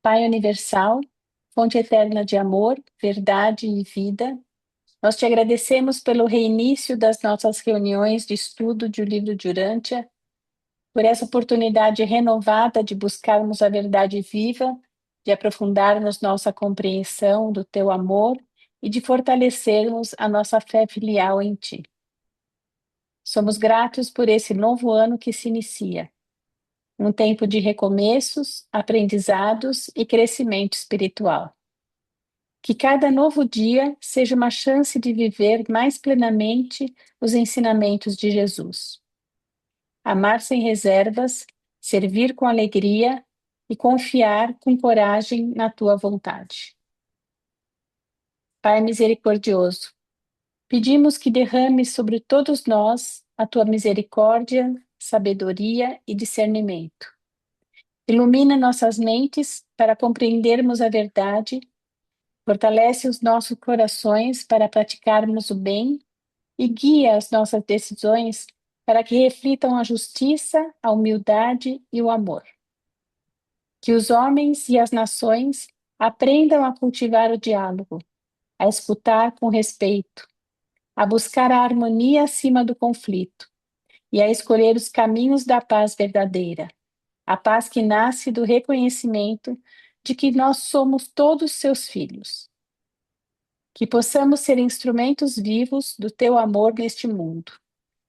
Pai universal, fonte eterna de amor, verdade e vida, nós te agradecemos pelo reinício das nossas reuniões de estudo do livro de Urântia, por essa oportunidade renovada de buscarmos a verdade viva, de aprofundarmos nossa compreensão do teu amor e de fortalecermos a nossa fé filial em ti. Somos gratos por esse novo ano que se inicia, um tempo de recomeços, aprendizados e crescimento espiritual. Que cada novo dia seja uma chance de viver mais plenamente os ensinamentos de Jesus. Amar sem reservas, servir com alegria e confiar com coragem na tua vontade. Pai misericordioso, pedimos que derrames sobre todos nós a tua misericórdia, sabedoria e discernimento. Ilumina nossas mentes para compreendermos a verdade, fortalece os nossos corações para praticarmos o bem e guia as nossas decisões para que reflitam a justiça, a humildade e o amor. Que os homens e as nações aprendam a cultivar o diálogo, a escutar com respeito, a buscar a harmonia acima do conflito e a escolher os caminhos da paz verdadeira, a paz que nasce do reconhecimento de que nós somos todos seus filhos. Que possamos ser instrumentos vivos do teu amor neste mundo,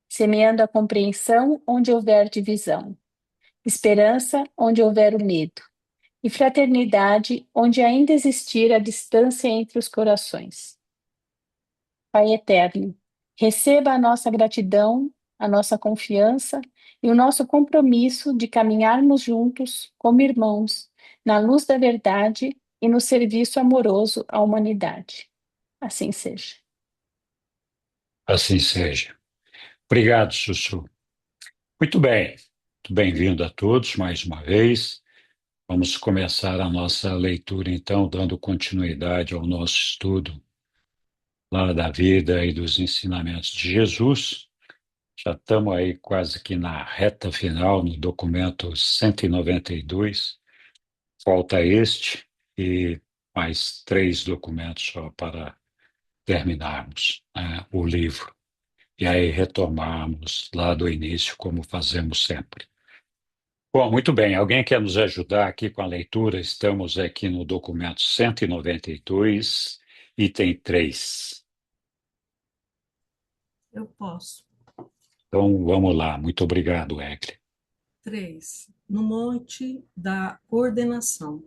semeando a compreensão onde houver divisão, esperança onde houver o medo, e fraternidade onde ainda existir a distância entre os corações. Pai eterno, receba a nossa gratidão, a nossa confiança e o nosso compromisso de caminharmos juntos como irmãos, na luz da verdade e no serviço amoroso à humanidade. Assim seja. Assim seja. Obrigado, Sussu. Muito bem. Muito bem-vindo a todos mais uma vez. Vamos começar a nossa leitura, então, dando continuidade ao nosso estudo lá da vida e dos ensinamentos de Jesus. Já estamos aí quase que na reta final, no documento 192. Falta este e mais 3 documentos só para terminarmos, né, o livro. E aí retomarmos lá do início, como fazemos sempre. Bom, muito bem. Alguém quer nos ajudar aqui com a leitura? Estamos aqui no documento 192, item 3. Eu posso. Então, vamos lá. Muito obrigado, Egli. 3. No Monte da Ordenação.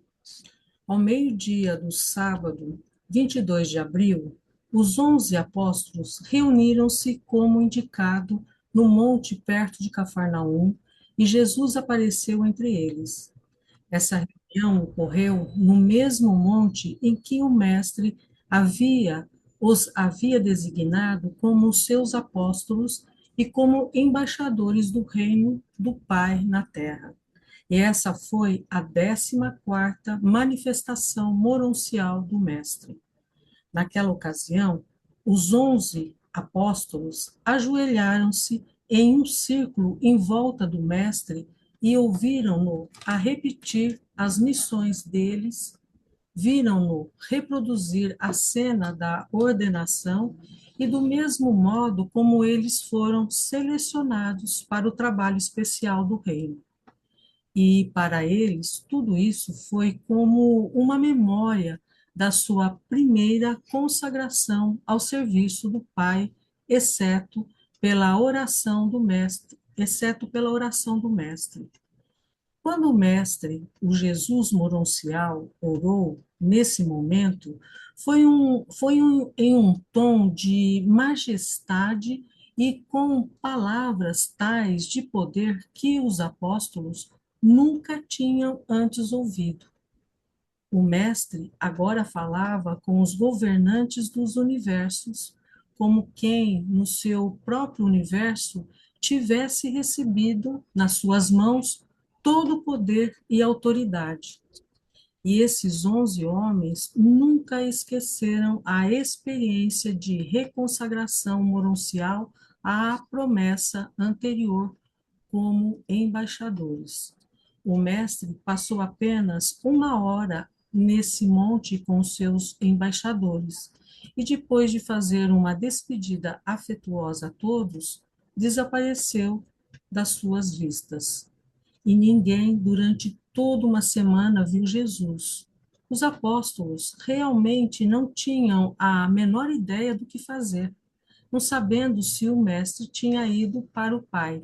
Ao meio-dia do sábado, 22 de abril, os 11 apóstolos reuniram-se como indicado no monte perto de Cafarnaum e Jesus apareceu entre eles. Essa reunião ocorreu no mesmo monte em que o Mestre os havia designado como seus apóstolos e como embaixadores do reino do Pai na terra. E essa foi a 14ª manifestação moroncial do Mestre. Naquela ocasião, os 11 apóstolos ajoelharam-se em um círculo em volta do Mestre e ouviram-no a repetir as missões deles, viram-no reproduzir a cena da ordenação e do mesmo modo como eles foram selecionados para o trabalho especial do reino. E para eles, tudo isso foi como uma memória da sua primeira consagração ao serviço do Pai, exceto pela oração do Mestre. Quando o Mestre, o Jesus moroncial, orou, nesse momento, em um tom de majestade e com palavras tais de poder que os apóstolos nunca tinham antes ouvido. O Mestre agora falava com os governantes dos universos, como quem, no seu próprio universo, tivesse recebido nas suas mãos todo o poder e autoridade. E esses 11 homens nunca esqueceram a experiência de reconsagração moroncial à promessa anterior como embaixadores. O mestre passou apenas uma hora nesse monte com seus embaixadores e, depois de fazer uma despedida afetuosa a todos, desapareceu das suas vistas. E ninguém, durante toda uma semana, viu Jesus. Os apóstolos realmente não tinham a menor ideia do que fazer, não sabendo se o mestre tinha ido para o Pai.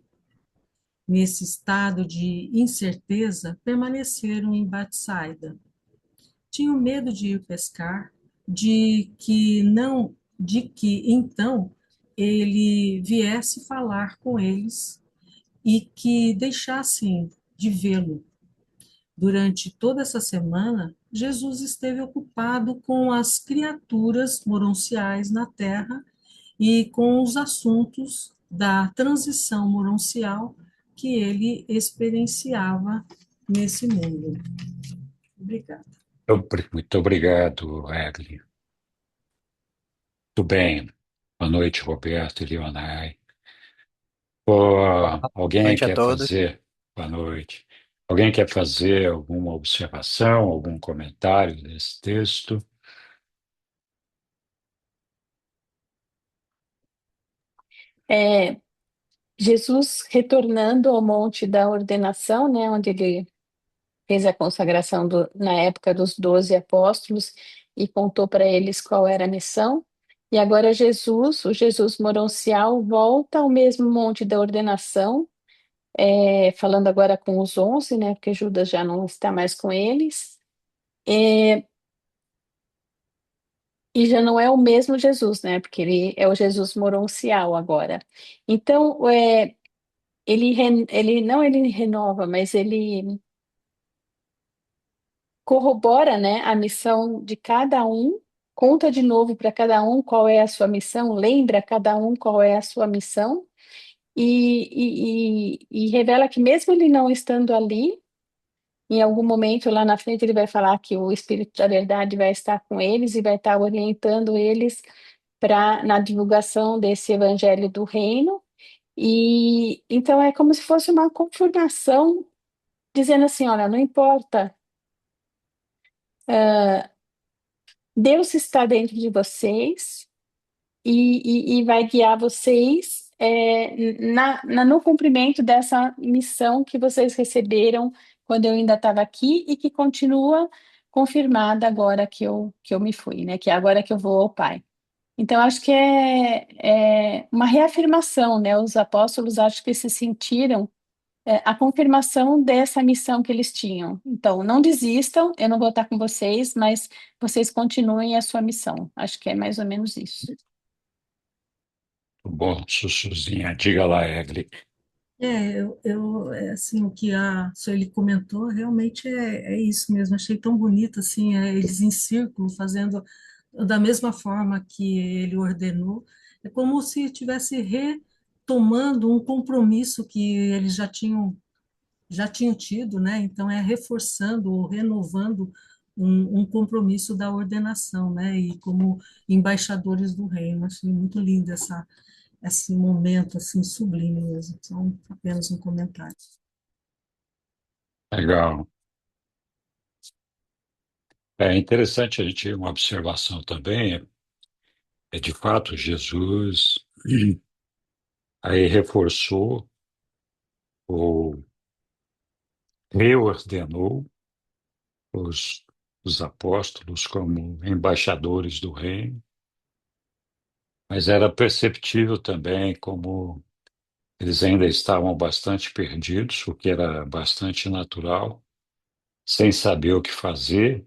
Nesse estado de incerteza, permaneceram em Batsaida. Tinham medo de ir pescar, de que então ele viesse falar com eles e que deixassem de vê-lo. Durante toda essa semana, Jesus esteve ocupado com as criaturas moronciais na terra e com os assuntos da transição moroncial que ele experienciava nesse mundo. Obrigada. Muito obrigado, Egli. Muito bem. Boa noite, Roberto e Leonai. Boa Alguém noite a quer todos. fazer? Boa noite. Alguém quer fazer alguma observação, algum comentário desse texto? É, Jesus retornando ao monte da ordenação, né, onde ele fez a consagração na época dos 12 apóstolos e contou para eles qual era a missão. E agora Jesus, o Jesus moroncial, volta ao mesmo monte da ordenação, falando agora com os 11, né, porque Judas já não está mais com eles. E já não é o mesmo Jesus, né, porque ele é o Jesus moroncial agora. Então, ele renova, mas ele corrobora, né, a missão de cada um, conta de novo para cada um qual é a sua missão, lembra cada um qual é a sua missão, e revela que mesmo ele não estando ali, em algum momento lá na frente ele vai falar que o Espírito da Verdade vai estar com eles e vai estar orientando eles na divulgação desse Evangelho do Reino. E então é como se fosse uma confirmação dizendo assim, olha, não importa, Deus está dentro de vocês e vai guiar vocês no cumprimento dessa missão que vocês receberam quando eu ainda estava aqui e que continua confirmada agora que eu me fui, né? Que é agora que eu vou ao Pai. Então, acho que é uma reafirmação, né? Os apóstolos acho que se sentiram a confirmação dessa missão que eles tinham. Então, não desistam, eu não vou estar com vocês, mas vocês continuem a sua missão. Acho que é mais ou menos isso. Bom, Sussuzinha, diga lá, Egli. Assim, o que a Sueli comentou realmente é isso mesmo. Achei tão bonito, assim, eles em círculo, fazendo da mesma forma que ele ordenou. É como se estivesse retomando um compromisso que eles já tinham tido, né? Então, é reforçando ou renovando um compromisso da ordenação, né? E como embaixadores do reino. Achei muito lindo esse momento assim sublime mesmo. Só apenas um comentário. Legal. É interessante a gente ter uma observação também, de fato Jesus aí reforçou ou reordenou os, os apóstolos como embaixadores do reino, mas era perceptível também como eles ainda estavam bastante perdidos, o que era bastante natural, sem saber o que fazer,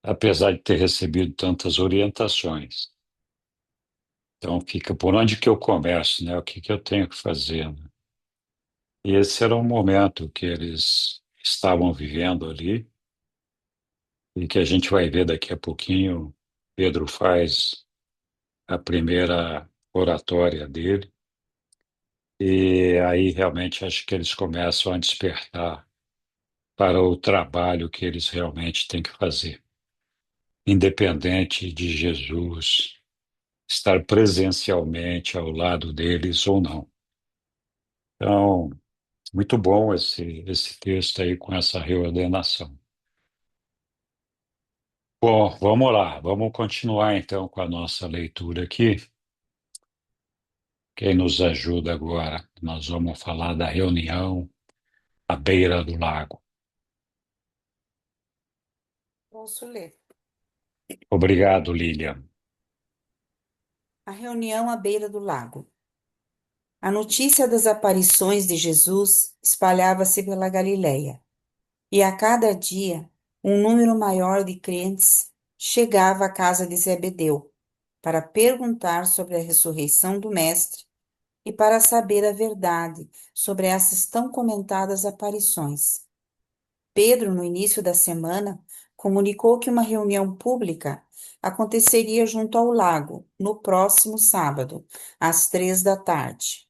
apesar de ter recebido tantas orientações. Então fica por onde que eu começo, né? O que que eu tenho que fazer, né? E esse era um momento que eles estavam vivendo ali e que a gente vai ver daqui a pouquinho. Pedro faz a primeira oratória dele e aí realmente acho que eles começam a despertar para o trabalho que eles realmente têm que fazer, independente de Jesus estar presencialmente ao lado deles ou não. Então, muito bom esse texto aí com essa reordenação. Bom, vamos lá, vamos continuar então com a nossa leitura aqui. Quem nos ajuda agora? Nós vamos falar da reunião à beira do lago. Posso ler. Obrigado, Lilian. A reunião à beira do lago. A notícia das aparições de Jesus espalhava-se pela Galiléia, e a cada dia um número maior de crentes chegava à casa de Zebedeu para perguntar sobre a ressurreição do Mestre e para saber a verdade sobre essas tão comentadas aparições. Pedro, no início da semana, comunicou que uma reunião pública aconteceria junto ao lago, no próximo sábado, às 3 da tarde.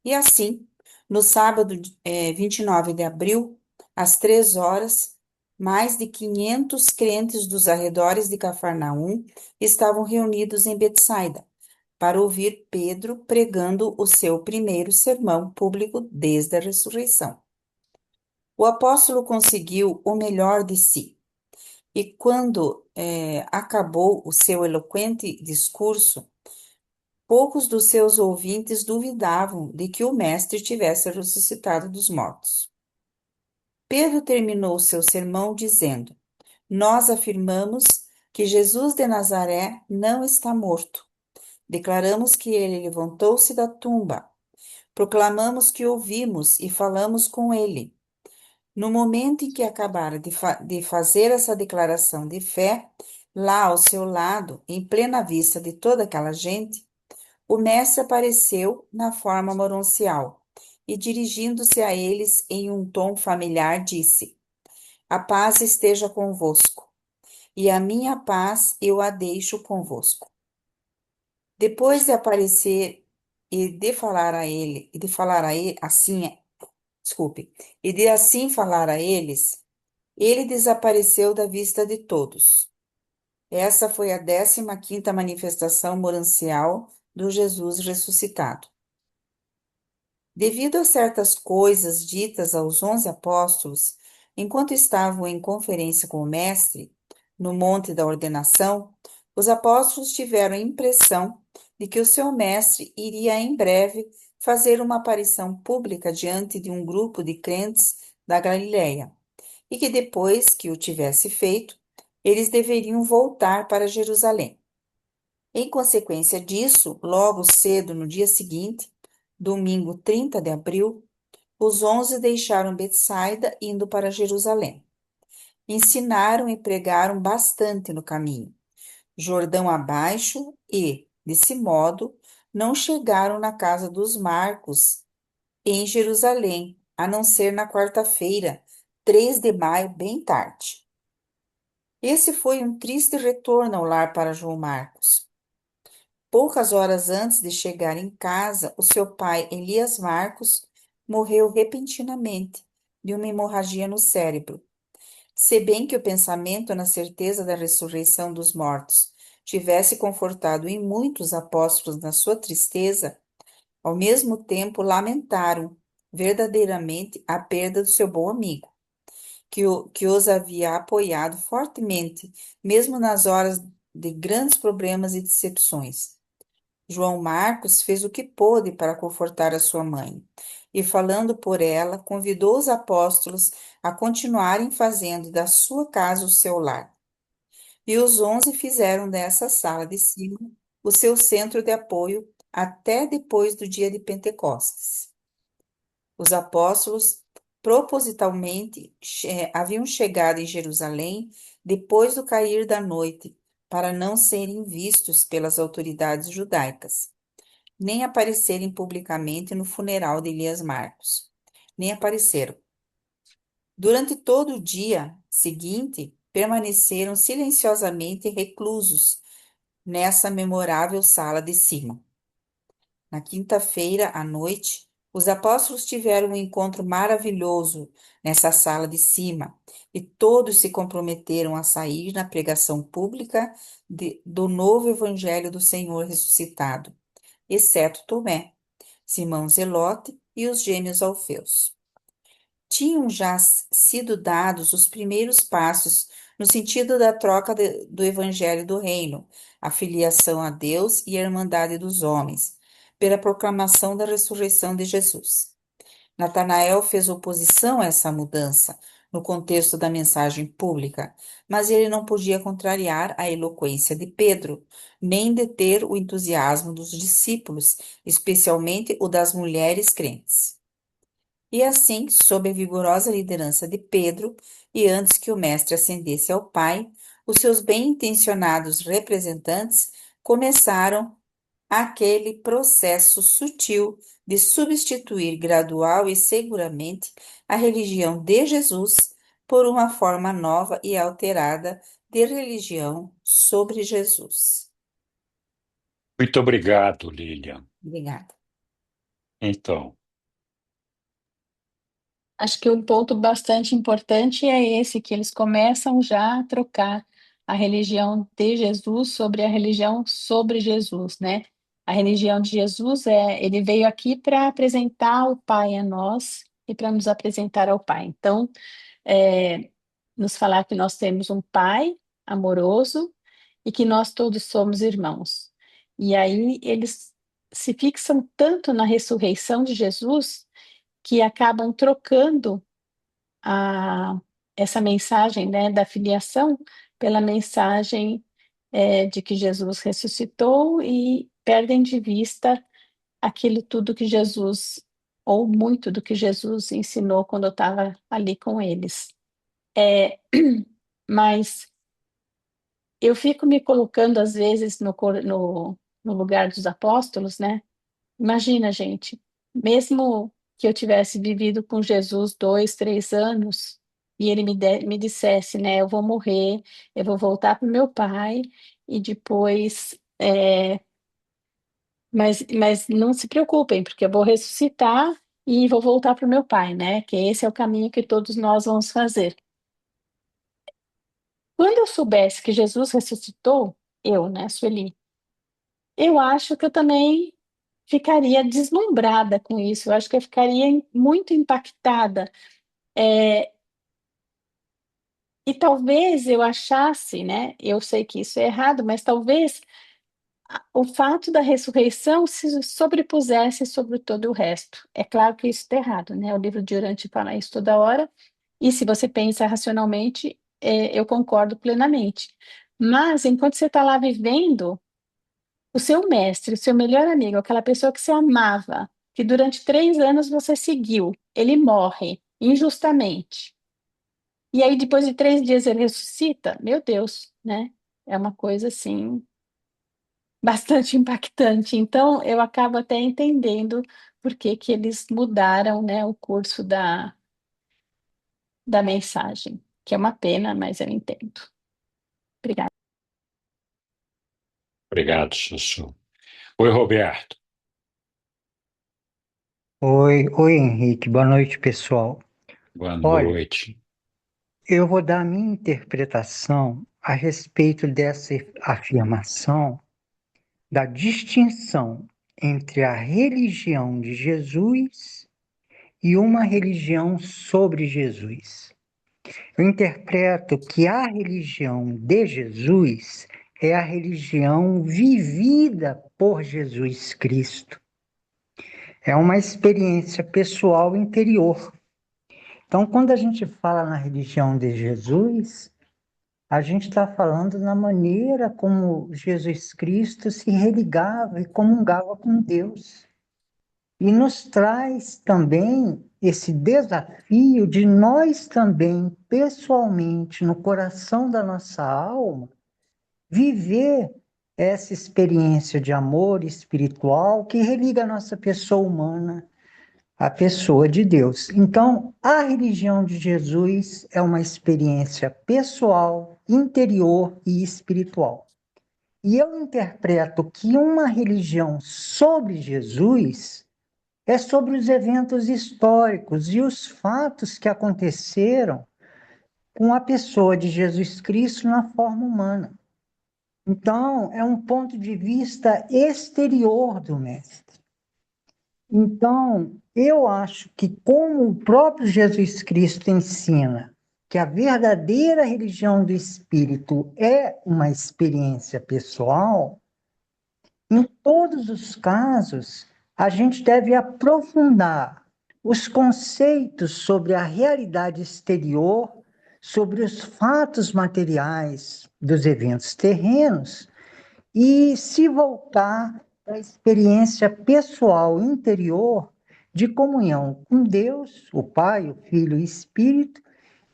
E assim, no sábado, 29 de abril, às 3 horas, mais de 500 crentes dos arredores de Cafarnaum estavam reunidos em Betsaida para ouvir Pedro pregando o seu primeiro sermão público desde a ressurreição. O apóstolo conseguiu o melhor de si, e quando acabou o seu eloquente discurso, poucos dos seus ouvintes duvidavam de que o Mestre tivesse ressuscitado dos mortos. Pedro terminou seu sermão dizendo: Nós afirmamos que Jesus de Nazaré não está morto. Declaramos que ele levantou-se da tumba. Proclamamos que ouvimos e falamos com ele. No momento em que acabara de fazer essa declaração de fé, lá ao seu lado, em plena vista de toda aquela gente, o mestre apareceu na forma moroncial e, dirigindo-se a eles em um tom familiar, disse: A paz esteja convosco, e a minha paz eu a deixo convosco. Depois de aparecer e de falar a ele, assim, desculpe, e de assim falar a eles, ele desapareceu da vista de todos. Essa foi a 15ª manifestação mораncial do Jesus ressuscitado. Devido a certas coisas ditas aos 11 apóstolos, enquanto estavam em conferência com o Mestre, no Monte da Ordenação, os apóstolos tiveram a impressão de que o seu Mestre iria em breve fazer uma aparição pública diante de um grupo de crentes da Galiléia, e que depois que o tivesse feito, eles deveriam voltar para Jerusalém. Em consequência disso, logo cedo no dia seguinte, domingo 30 de abril, os 11 deixaram Betsaida indo para Jerusalém. Ensinaram e pregaram bastante no caminho, Jordão abaixo, e, desse modo, não chegaram na casa dos Marcos, em Jerusalém, a não ser na quarta-feira, 3 de maio, bem tarde. Esse foi um triste retorno ao lar para João Marcos. Poucas horas antes de chegar em casa, o seu pai, Elias Marcos, morreu repentinamente de uma hemorragia no cérebro. Se bem que o pensamento na certeza da ressurreição dos mortos tivesse confortado em muitos apóstolos na sua tristeza, ao mesmo tempo lamentaram verdadeiramente a perda do seu bom amigo, que os havia apoiado fortemente, mesmo nas horas de grandes problemas e decepções. João Marcos fez o que pôde para confortar a sua mãe, e falando por ela, convidou os apóstolos a continuarem fazendo da sua casa o seu lar. E os 11 fizeram dessa sala de cima o seu centro de apoio até depois do dia de Pentecostes. Os apóstolos propositalmente haviam chegado em Jerusalém depois do cair da noite, para não serem vistos pelas autoridades judaicas, nem aparecerem publicamente no funeral de Elias Marcos. Nem apareceram. Durante todo o dia seguinte, permaneceram silenciosamente reclusos nessa memorável sala de cima. Na quinta-feira, à noite, Os apóstolos tiveram um encontro maravilhoso nessa sala de cima e todos se comprometeram a sair na pregação pública do novo Evangelho do Senhor ressuscitado, exceto Tomé, Simão Zelote e os gêmeos Alfeus. Tinham já sido dados os primeiros passos no sentido da troca do Evangelho do Reino, a filiação a Deus e a irmandade dos homens, pela proclamação da ressurreição de Jesus. Natanael fez oposição a essa mudança no contexto da mensagem pública, mas ele não podia contrariar a eloquência de Pedro, nem deter o entusiasmo dos discípulos, especialmente o das mulheres crentes. E assim, sob a vigorosa liderança de Pedro, e antes que o mestre ascendesse ao Pai, os seus bem-intencionados representantes começaram aquele processo sutil de substituir gradual e seguramente a religião de Jesus por uma forma nova e alterada de religião sobre Jesus. Muito obrigado, Lilian. Obrigada. Então, Acho que um ponto bastante importante é esse, que eles começam já a trocar a religião de Jesus sobre a religião sobre Jesus, né? A religião de Jesus ele veio aqui para apresentar o Pai a nós e para nos apresentar ao Pai. Então, nos falar que nós temos um Pai amoroso e que nós todos somos irmãos. E aí eles se fixam tanto na ressurreição de Jesus que acabam trocando a, essa mensagem, né, da filiação pela mensagem de que Jesus ressuscitou e perdem de vista aquilo tudo que Jesus, ou muito do que Jesus ensinou quando eu estava ali com eles. Mas eu fico me colocando, às vezes, no lugar dos apóstolos, né? Imagina, gente, mesmo que eu tivesse vivido com Jesus 2, 3 anos e ele me dissesse, né, eu vou morrer, eu vou voltar para o meu pai e depois, mas não se preocupem, porque eu vou ressuscitar e vou voltar para o meu pai, né? Que esse é o caminho que todos nós vamos fazer. Quando eu soubesse que Jesus ressuscitou, eu, né, Sueli, eu acho que eu também ficaria deslumbrada com isso, eu acho que eu ficaria muito impactada. E talvez eu achasse, né? Eu sei que isso é errado, mas talvez o fato da ressurreição se sobrepusesse sobre todo o resto. É claro que isso está errado, né? O livro de Urante fala isso toda hora, e se você pensa racionalmente, eu concordo plenamente. Mas enquanto você está lá vivendo, o seu mestre, o seu melhor amigo, aquela pessoa que você amava, que durante 3 anos você seguiu, ele morre injustamente. E aí, depois de 3 dias, ele ressuscita? Meu Deus, né? É uma coisa assim bastante impactante. Então, eu acabo até entendendo por que que eles mudaram, né, o curso da mensagem, que é uma pena, mas eu entendo. Obrigada. obrigado, Sussu. Oi, Roberto. Oi, Henrique. Boa noite, pessoal. Boa Olha, noite. eu vou dar a minha interpretação a respeito dessa afirmação da distinção entre a religião de Jesus e uma religião sobre Jesus. Eu interpreto que a religião de Jesus é a religião vivida por Jesus Cristo. É uma experiência pessoal interior. Então, quando a gente fala na religião de Jesus, a gente está falando na maneira como Jesus Cristo se religava e comungava com Deus. E nos traz também esse desafio de nós também, pessoalmente, no coração da nossa alma, viver essa experiência de amor espiritual que religa a nossa pessoa humana a pessoa de Deus. Então, a religião de Jesus é uma experiência pessoal, interior e espiritual. E eu interpreto que uma religião sobre Jesus é sobre os eventos históricos e os fatos que aconteceram com a pessoa de Jesus Cristo na forma humana. Então, é um ponto de vista exterior do Mestre. Então, eu acho que, como o próprio Jesus Cristo ensina, que a verdadeira religião do Espírito é uma experiência pessoal, em todos os casos, a gente deve aprofundar os conceitos sobre a realidade exterior, sobre os fatos materiais dos eventos terrenos e se voltar para a experiência pessoal interior de comunhão com Deus, o Pai, o Filho e o Espírito,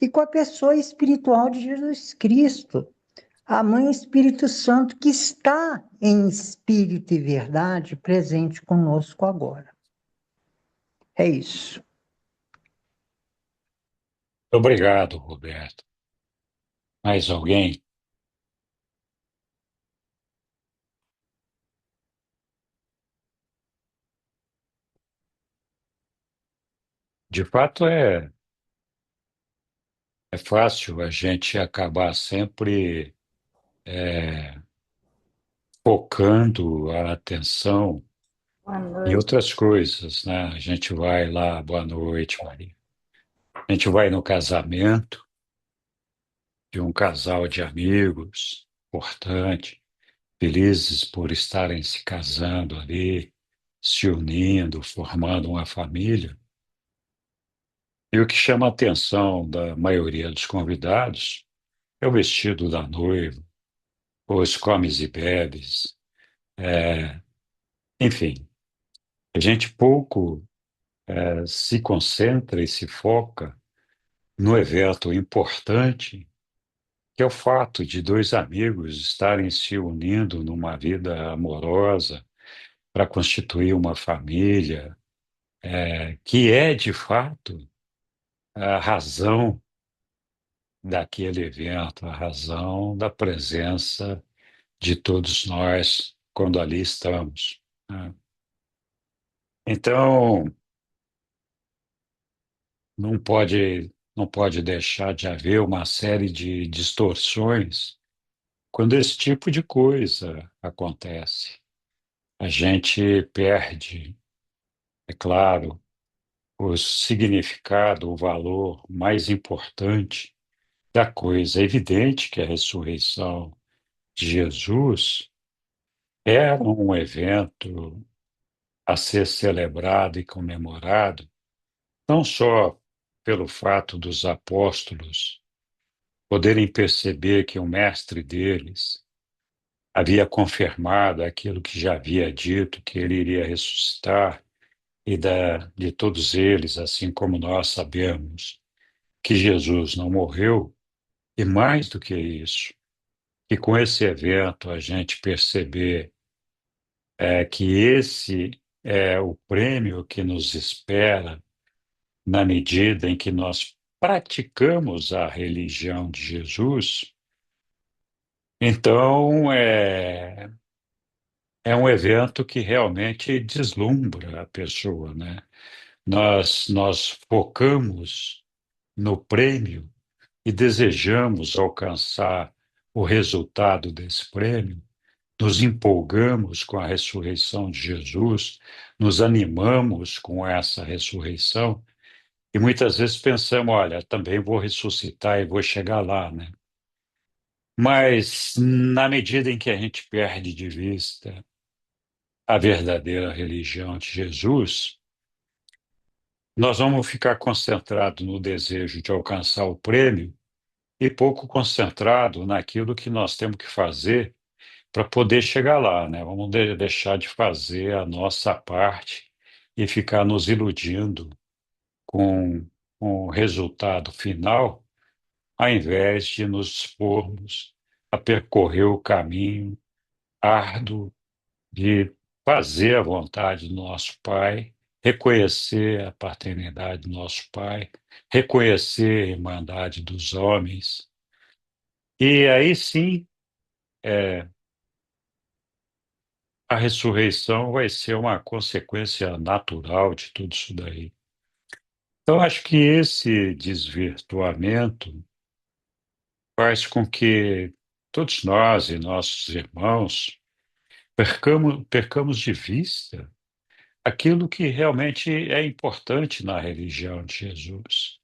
e com a pessoa espiritual de Jesus Cristo, a Mãe Espírito Santo, que está em espírito e verdade presente conosco agora. É isso. Obrigado, Roberto. Mais alguém? De fato, é fácil a gente acabar sempre focando a atenção Boa em noite. outras coisas, né? A gente vai lá, boa noite, Maria. A gente vai no casamento de um casal de amigos, importante, felizes por estarem se casando ali, se unindo, formando uma família. E o que chama a atenção da maioria dos convidados é o vestido da noiva, os comes e bebes, é, enfim, a gente pouco se concentra e se foca no evento importante, que é o fato de dois amigos estarem se unindo numa vida amorosa para constituir uma família, que é, de fato, a razão daquele evento, a razão da presença de todos nós quando ali estamos, né? Então, não pode deixar de haver uma série de distorções quando esse tipo de coisa acontece. A gente perde, é claro, o significado, o valor mais importante da coisa. É evidente que a ressurreição de Jesus era um evento a ser celebrado e comemorado, não só pelo fato dos apóstolos poderem perceber que o mestre deles havia confirmado aquilo que já havia dito, que ele iria ressuscitar, e de todos eles, assim como nós sabemos que Jesus não morreu, e mais do que isso, que com esse evento a gente perceber que esse é o prêmio que nos espera na medida em que nós praticamos a religião de Jesus, então é um evento que realmente deslumbra a pessoa, né? Nós focamos no prêmio e desejamos alcançar o resultado desse prêmio, nos empolgamos com a ressurreição de Jesus, nos animamos com essa ressurreição e muitas vezes pensamos, olha, também vou ressuscitar e vou chegar lá, né? Mas na medida em que a gente perde de vista a verdadeira religião de Jesus, nós vamos ficar concentrados no desejo de alcançar o prêmio e pouco concentrado naquilo que nós temos que fazer para poder chegar lá, né? Vamos deixar de fazer a nossa parte e ficar nos iludindo com, com o resultado final, ao invés de nos dispormos a percorrer o caminho árduo de fazer a vontade do nosso Pai, reconhecer a paternidade do nosso Pai, reconhecer a irmandade dos homens. E aí sim, é, a ressurreição vai ser uma consequência natural de tudo isso daí. Então, acho que esse desvirtuamento faz com que todos nós e nossos irmãos percamos de vista aquilo que realmente é importante na religião de Jesus,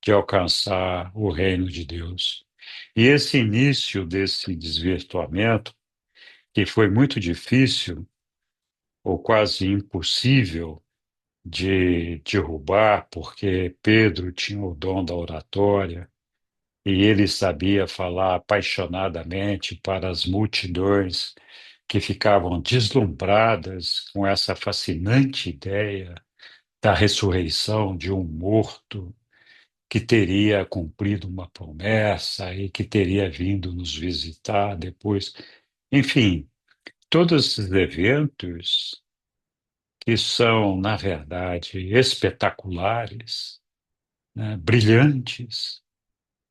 de alcançar o reino de Deus. E esse início desse desvirtuamento, que foi muito difícil ou quase impossível de derrubar, porque Pedro tinha o dom da oratória e ele sabia falar apaixonadamente para as multidões que ficavam deslumbradas com essa fascinante ideia da ressurreição de um morto que teria cumprido uma promessa e que teria vindo nos visitar depois. Enfim, todos esses eventos que são, na verdade, espetaculares, né, brilhantes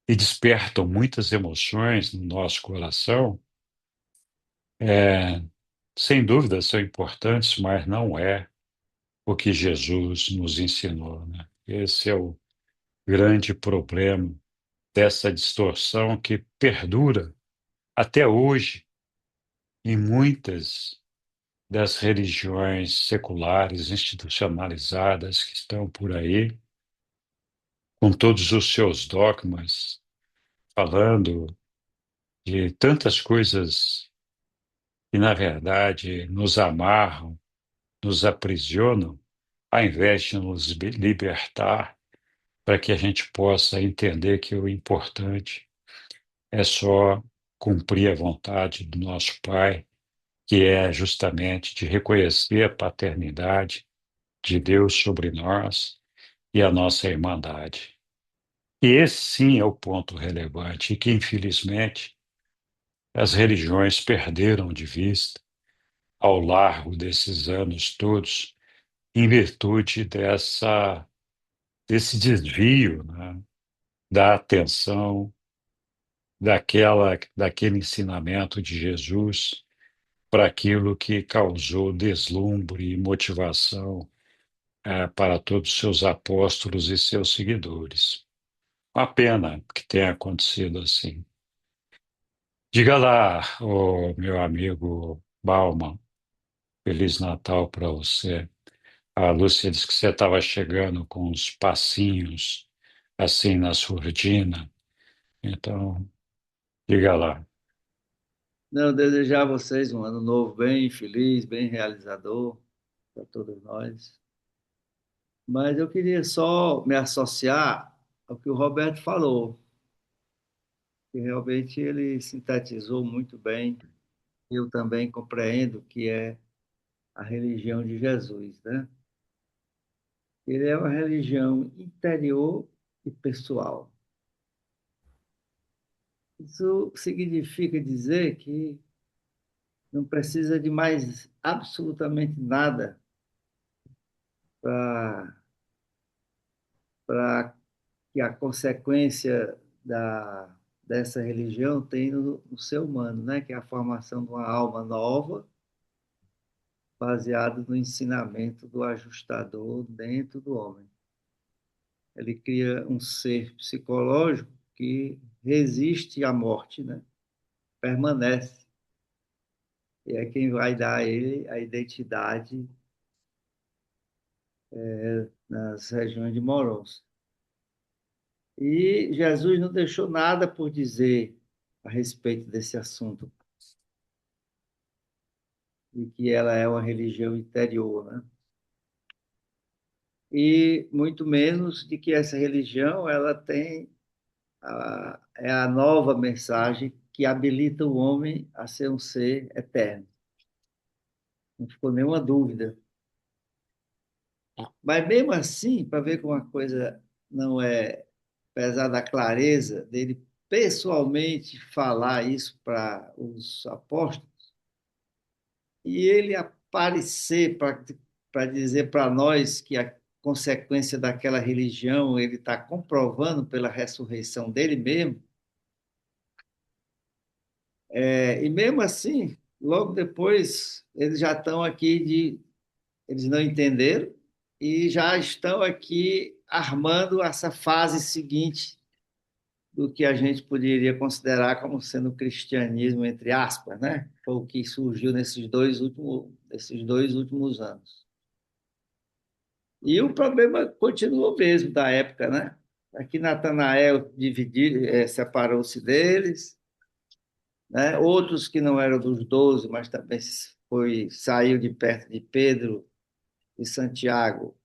e despertam muitas emoções no nosso coração, é, sem dúvida são importantes, mas não é o que Jesus nos ensinou, né? Esse é o grande problema dessa distorção que perdura até hoje em muitas das religiões seculares institucionalizadas que estão por aí, com todos os seus dogmas, falando de tantas coisas que, na verdade, nos amarram, nos aprisionam, ao invés de nos libertar, para que a gente possa entender que o importante é só cumprir a vontade do nosso Pai, que é justamente de reconhecer a paternidade de Deus sobre nós e a nossa irmandade. E esse sim é o ponto relevante, e que, infelizmente, as religiões perderam de vista ao largo desses anos todos, em virtude desse desvio, né, da atenção daquele ensinamento de Jesus para aquilo que causou deslumbre e motivação para todos os seus apóstolos e seus seguidores. Uma pena que tenha acontecido assim. Diga lá, meu amigo Bauman, Feliz Natal para você. A Lúcia disse que você estava chegando com uns passinhos assim na surdina. Então, diga lá. Não, desejar a vocês um ano novo bem feliz, bem realizador para todos nós. Mas eu queria só me associar ao que o Roberto falou, que realmente ele sintetizou muito bem. Eu também compreendo que é a religião de Jesus, né? Ele é uma religião interior e pessoal. Isso significa dizer que não precisa de mais absolutamente nada para que a consequência dessa religião tem no ser humano, né? Que é a formação de uma alma nova, baseada no ensinamento do ajustador dentro do homem. Ele cria um ser psicológico que resiste à morte, né? Permanece. E é quem vai dar a ele a identidade nas regiões de Morons. E Jesus não deixou nada por dizer a respeito desse assunto, de que ela é uma religião interior, né? E muito menos de que essa religião ela tem é a nova mensagem que habilita o homem a ser um ser eterno. Não ficou nenhuma dúvida. Mas mesmo assim, para ver como a coisa não é, apesar da clareza dele pessoalmente falar isso para os apóstolos, e ele aparecer para dizer para nós que a consequência daquela religião ele está comprovando pela ressurreição dele mesmo, e mesmo assim logo depois eles já estão aqui eles não entenderam e já estão aqui armando essa fase seguinte do que a gente poderia considerar como sendo o cristianismo, entre aspas, né? Foi o que surgiu nesses dois últimos anos. E o problema continua o mesmo da época, né? Aqui Natanael separou-se deles, né? Outros que não eram dos 12, mas também saiu de perto de Pedro e Santiago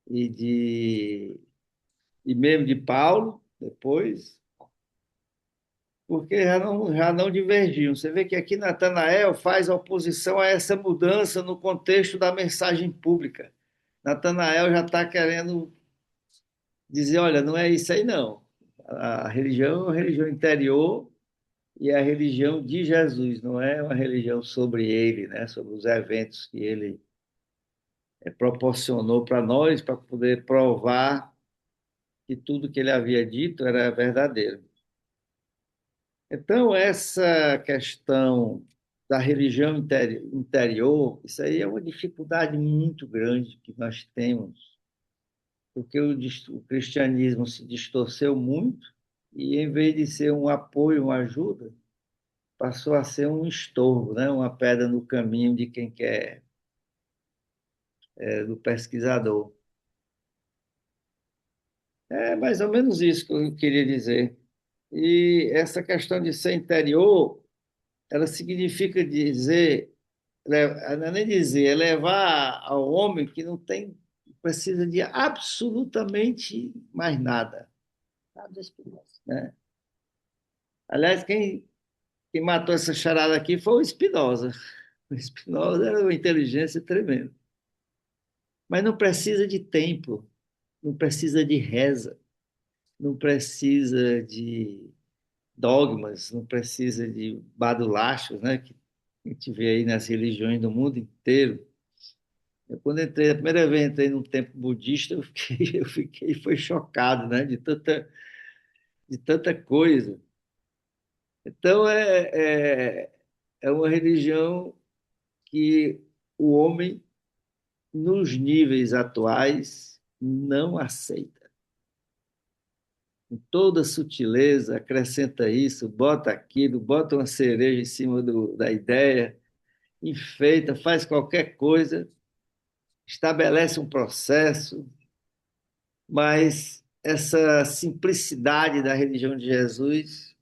e mesmo de Paulo, depois, porque já não divergiam. Você vê que aqui Natanael faz oposição a essa mudança no contexto da mensagem pública. Natanael já está querendo dizer, olha, não é isso aí não. A religião é uma religião interior e é a religião de Jesus, não é uma religião sobre ele, né? Sobre os eventos que ele proporcionou para nós, para poder provar que tudo que ele havia dito era verdadeiro. Então, essa questão da religião interior, isso aí é uma dificuldade muito grande que nós temos, porque o cristianismo se distorceu muito e, em vez de ser um apoio, uma ajuda, passou a ser um estorvo, né? Uma pedra no caminho de quem quer, do pesquisador. É mais ou menos isso que eu queria dizer. E essa questão de ser interior, ela significa dizer, não é nem dizer, é levar ao homem que não tem, precisa de absolutamente mais nada. Nada espirituoso, né? Aliás, quem matou essa charada aqui foi o Spinoza. O Spinoza era uma inteligência tremenda. Mas não precisa de templo, não precisa de reza, não precisa de dogmas, não precisa de badulachos, né? Que a gente vê aí nas religiões do mundo inteiro. Quando entrei, a primeira vez entrei num templo budista, foi chocado, né? De tanta coisa. Então, é uma religião que o homem, nos níveis atuais, não aceita. Com toda sutileza, acrescenta isso, bota aquilo, bota uma cereja em cima da ideia, enfeita, faz qualquer coisa, estabelece um processo, mas essa simplicidade da religião de Jesus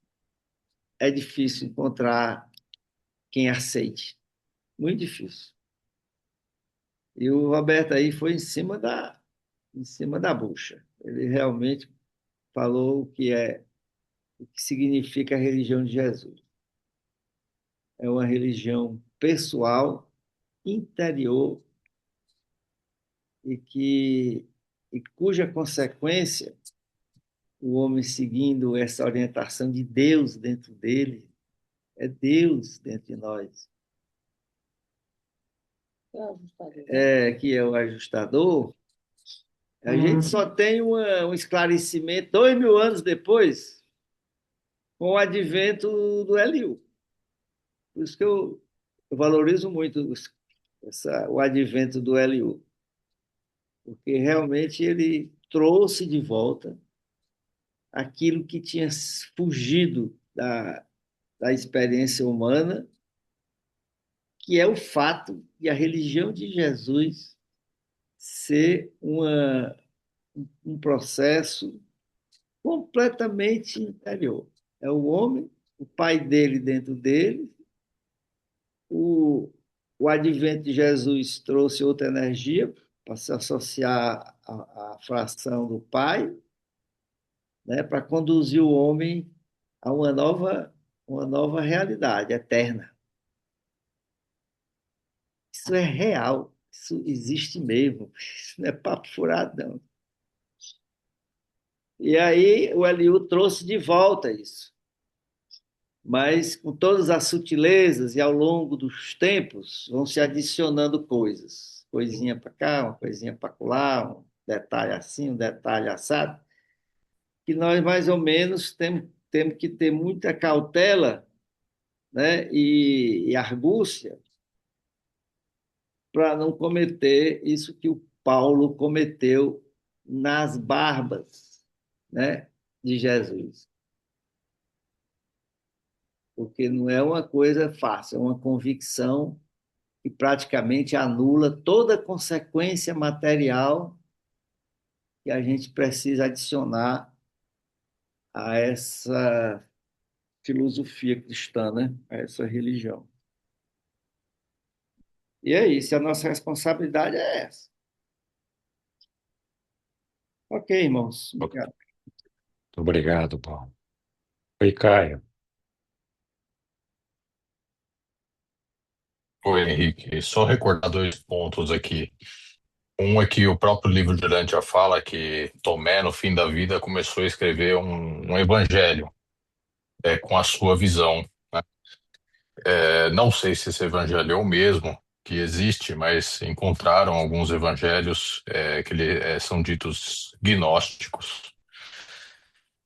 é difícil encontrar quem aceite. Muito difícil. E o Roberto aí foi em cima da bucha. Ele realmente falou o que significa a religião de Jesus. É uma religião pessoal, interior e cuja consequência, o homem seguindo essa orientação de Deus dentro dele, é Deus dentro de nós, que é o ajustador. A gente só tem um esclarecimento 2000 anos depois, com o advento do Eliú. Por isso que eu valorizo muito o advento do Eliú, porque realmente ele trouxe de volta aquilo que tinha fugido da experiência humana, que é o fato de a religião de Jesus ser um processo completamente interior. É o homem, o pai dele dentro dele, o, o advento de Jesus trouxe outra energia para se associar à fração do pai, né, para conduzir o homem a uma nova realidade eterna. Isso é real, isso existe mesmo, isso não é papo furado, não. E aí o Eliú trouxe de volta isso, mas com todas as sutilezas e ao longo dos tempos vão se adicionando coisas, coisinha para cá, uma coisinha para lá, um detalhe assim, um detalhe assado, que nós mais ou menos temos que ter muita cautela né? E argúcia, para não cometer isso que o Paulo cometeu nas barbas, né, de Jesus. Porque não é uma coisa fácil, é uma convicção que praticamente anula toda consequência material que a gente precisa adicionar a essa filosofia cristã, né? A essa religião. E é isso, a nossa responsabilidade é essa. Ok, irmãos. Muito Obrigado. obrigado, Paulo. Oi, Caio. Oi, Henrique. Só recordar dois pontos aqui. Um é que o próprio livro de Dante já fala que Tomé, no fim da vida, começou a escrever um evangelho com a sua visão, né? Não sei se esse evangelho é o mesmo que existe, mas encontraram alguns evangelhos são ditos gnósticos,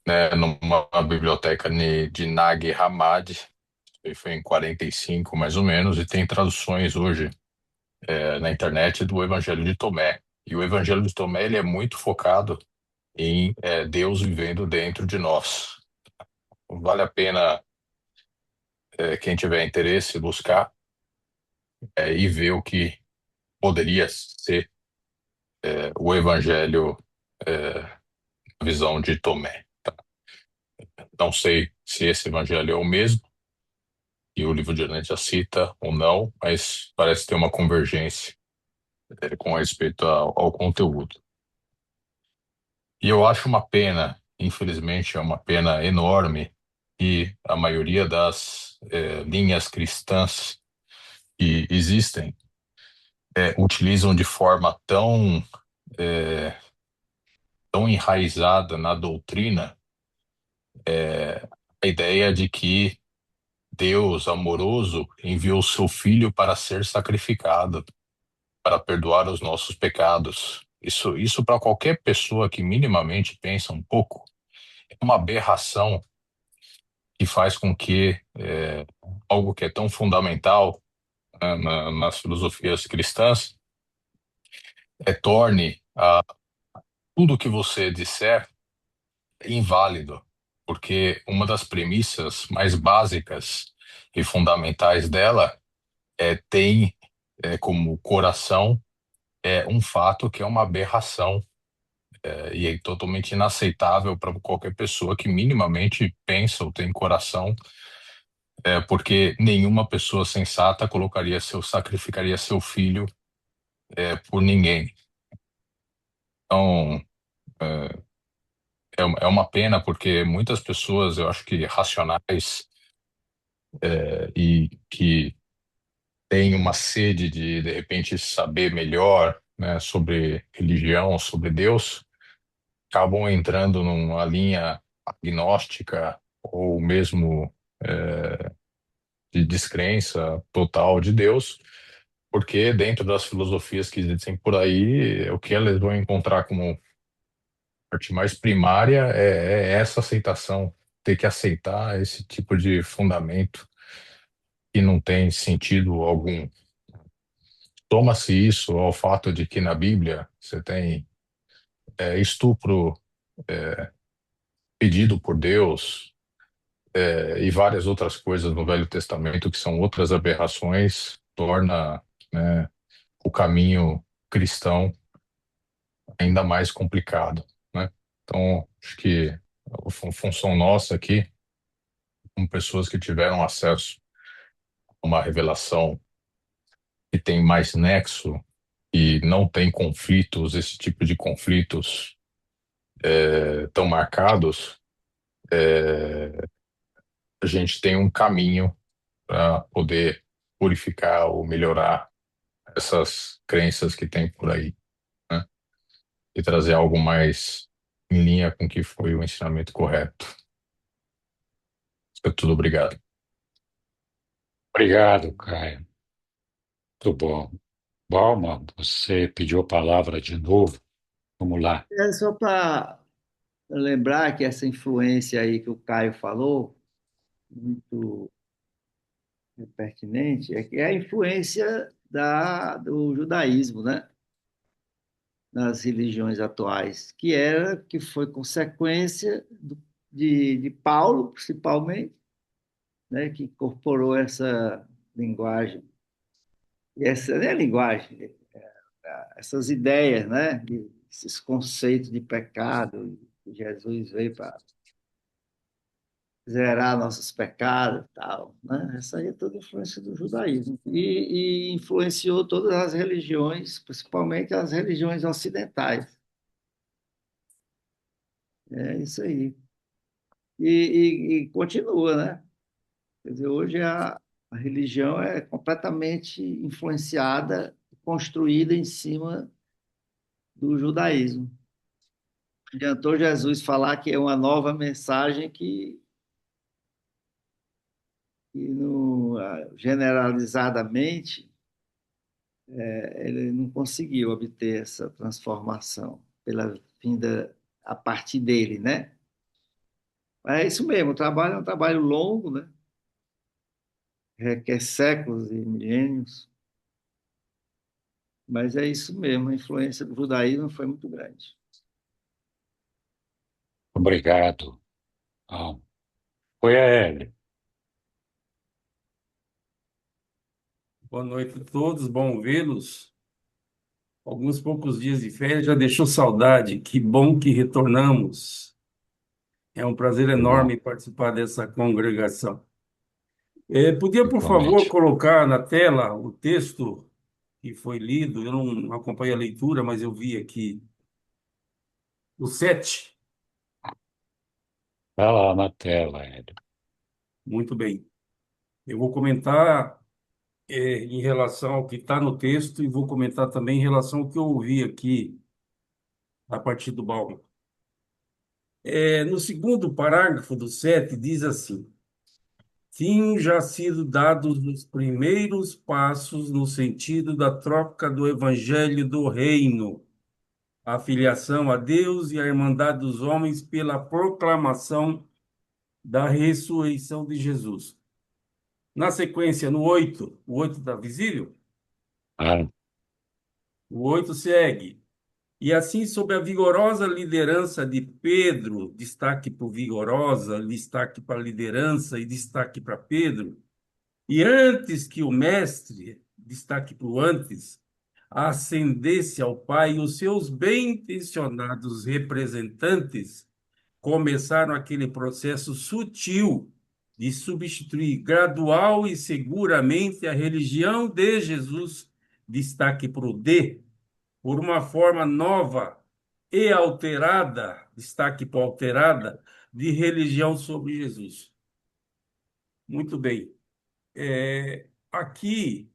né, numa biblioteca de Nag Hammadi, e foi em 45 mais ou menos, e tem traduções hoje na internet do Evangelho de Tomé. E o Evangelho de Tomé ele é muito focado em Deus vivendo dentro de nós. Vale a pena quem tiver interesse buscar e ver o que poderia ser o Evangelho, a visão de Tomé. Não sei se esse Evangelho é o mesmo e o livro de Dante já cita ou não, mas parece ter uma convergência com respeito ao conteúdo. E eu acho uma pena, infelizmente, é uma pena enorme que a maioria das linhas cristãs que existem utilizam de forma tão enraizada na doutrina a ideia de que Deus amoroso enviou seu filho para ser sacrificado, para perdoar os nossos pecados. Isso para qualquer pessoa que minimamente pensa um pouco, é uma aberração que faz com que algo que é tão fundamental, né, nas filosofias cristãs torne tudo que você disser inválido, porque uma das premissas mais básicas e fundamentais dela tem como coração um fato que é uma aberração e é totalmente inaceitável para qualquer pessoa que minimamente pensa ou tem coração, porque nenhuma pessoa sensata sacrificaria seu filho por ninguém. Então, é uma pena porque muitas pessoas, eu acho que racionais e que têm uma sede de repente, saber melhor, né, sobre religião, sobre Deus, acabam entrando numa linha agnóstica ou mesmo de descrença total de Deus, porque dentro das filosofias que existem por aí, o que elas vão encontrar como parte mais primária é essa aceitação, ter que aceitar esse tipo de fundamento que não tem sentido algum. Toma-se isso ao fato de que na Bíblia você tem estupro pedido por Deus, e várias outras coisas no Velho Testamento que são outras aberrações, torna, né, o caminho cristão ainda mais complicado, né? Então, acho que a função nossa aqui, como pessoas que tiveram acesso a uma revelação que tem mais nexo e não tem conflitos, esse tipo de conflitos tão marcados, a gente tem um caminho para poder purificar ou melhorar essas crenças que tem por aí, né? E trazer algo mais em linha com o que foi o ensinamento correto. Isso é tudo, obrigado. Obrigado, Caio. Muito bom. Balma, você pediu a palavra de novo. Vamos lá. É só para lembrar que essa influência aí que o Caio falou, muito é pertinente, é que é a influência do judaísmo, né? Nas religiões atuais, que foi consequência de Paulo, principalmente, né? Que incorporou essa linguagem, e essa não é linguagem, essas ideias, né? Esses conceitos de pecado, que Jesus veio para zerar nossos pecados e tal, né? Essa aí é toda influência do judaísmo. E influenciou todas as religiões, principalmente as religiões ocidentais. É isso aí. E continua, né? Quer dizer, hoje a religião é completamente influenciada, construída em cima do judaísmo. Adiantou Jesus falar que é uma nova mensagem que generalizadamente, ele não conseguiu obter essa transformação pela vinda a partir dele, né? É isso mesmo, o trabalho é um trabalho longo, né? Requer séculos e milênios, mas é isso mesmo, a influência do judaísmo foi muito grande. Obrigado. Ah, foi a Hélio. Boa noite a todos, bom vê-los. Alguns poucos dias de férias já deixou saudade. Que bom que retornamos. É um prazer enorme Bom, participar dessa congregação. Podia, por favor, igualmente. colocar na tela o texto que foi lido? Eu não acompanhei a leitura, mas eu vi aqui o 7. Está lá na tela, Hélio. Muito bem. Eu vou comentar em relação ao que está no texto e vou comentar também em relação ao que eu ouvi aqui a partir do Balmo. No segundo parágrafo do 7, diz assim: tinham já sido dados os primeiros passos no sentido da troca do evangelho do reino, a filiação a Deus e a irmandade dos homens pela proclamação da ressurreição de Jesus. Na sequência, no 8, o 8 está visível? Ah, O 8 segue. E assim, sob a vigorosa liderança de Pedro, destaque para vigorosa, destaque para liderança e destaque para Pedro, e antes que o mestre, destaque para o antes, ascendesse ao Pai, os seus bem-intencionados representantes começaram aquele processo sutil de substituir gradual e seguramente a religião de Jesus, destaque para o D, por uma forma nova e alterada, destaque para alterada, de religião sobre Jesus. Muito bem. Aqui,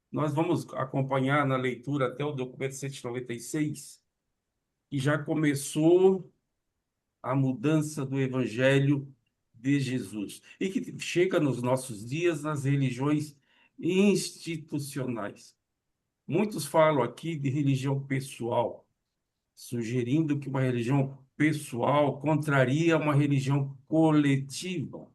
nós vamos acompanhar na leitura até o documento 196, que já começou a mudança do Evangelho de Jesus, e que chega nos nossos dias nas religiões institucionais. Muitos falam aqui de religião pessoal, sugerindo que uma religião pessoal contraria uma religião coletiva,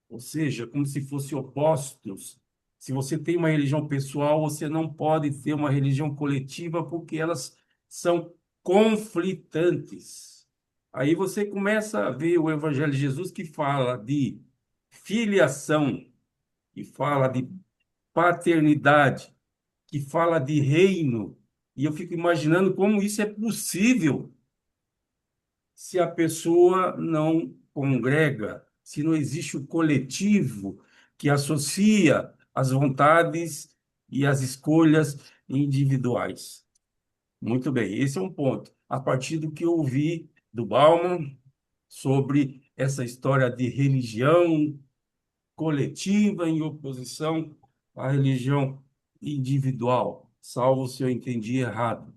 ou seja, como se fossem opostos. Se você tem uma religião pessoal, você não pode ter uma religião coletiva porque elas são conflitantes. Aí você começa a ver o Evangelho de Jesus que fala de filiação, que fala de paternidade, que fala de reino. E eu fico imaginando como isso é possível se a pessoa não congrega, se não existe o coletivo que associa as vontades e as escolhas individuais. Muito bem, esse é um ponto. A partir do que eu ouvi do Bauman sobre essa história de religião coletiva em oposição à religião individual, salvo se eu entendi errado.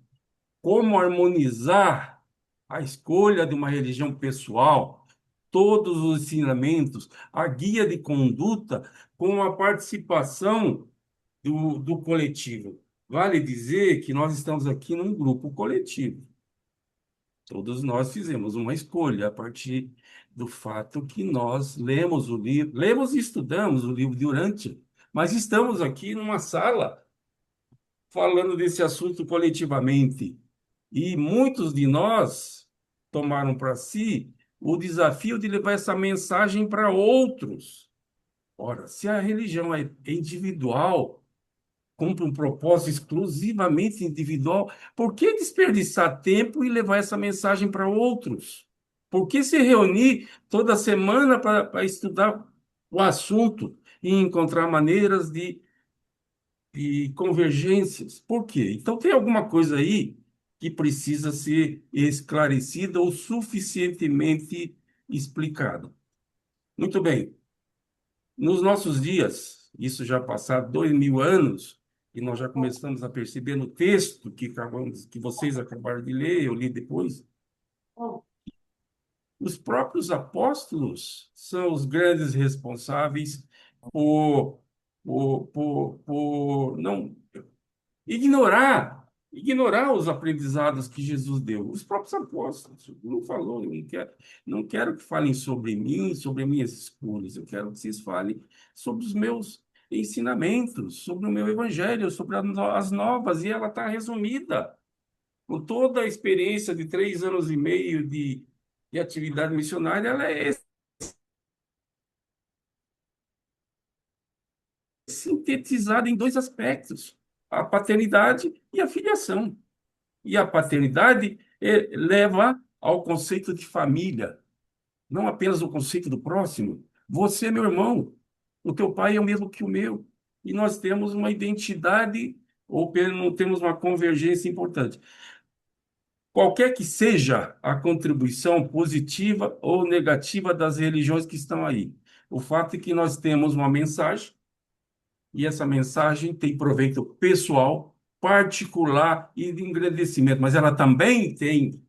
Como harmonizar a escolha de uma religião pessoal, todos os ensinamentos, a guia de conduta com a participação do coletivo. Vale dizer que nós estamos aqui num grupo coletivo. Todos nós fizemos uma escolha a partir do fato que nós lemos o livro, lemos e estudamos o livro durante mas estamos aqui numa sala falando desse assunto coletivamente. E muitos de nós tomaram para si o desafio de levar essa mensagem para outros. Ora, se a religião é individual, cumpre um propósito exclusivamente individual, por que desperdiçar tempo e levar essa mensagem para outros? Por que se reunir toda semana para estudar o assunto e encontrar maneiras de convergências? Por quê? Então tem alguma coisa aí que precisa ser esclarecida ou suficientemente explicada. Muito bem. Nos nossos dias, isso já passaram 2000 anos, e nós já começamos a perceber no texto que vocês acabaram de ler, eu li depois, os próprios apóstolos são os grandes responsáveis por, por não ignorar os aprendizados que Jesus deu. Os próprios apóstolos não falou, não quero que falem sobre mim, sobre minhas escolhas. Eu quero que vocês falem sobre os meus ensinamentos, sobre o meu evangelho, sobre as novas, e ela está resumida. Com toda a experiência de 3 anos e meio de atividade missionária, ela é sintetizada em dois aspectos: a paternidade e a filiação. E a paternidade leva ao conceito de família, não apenas o conceito do próximo. Você é meu irmão, o teu pai é o mesmo que o meu. E nós temos uma identidade, ou não temos uma convergência importante. Qualquer que seja a contribuição positiva ou negativa das religiões que estão aí, o fato é que nós temos uma mensagem, e essa mensagem tem proveito pessoal, particular e de engrandecimento, mas ela também tem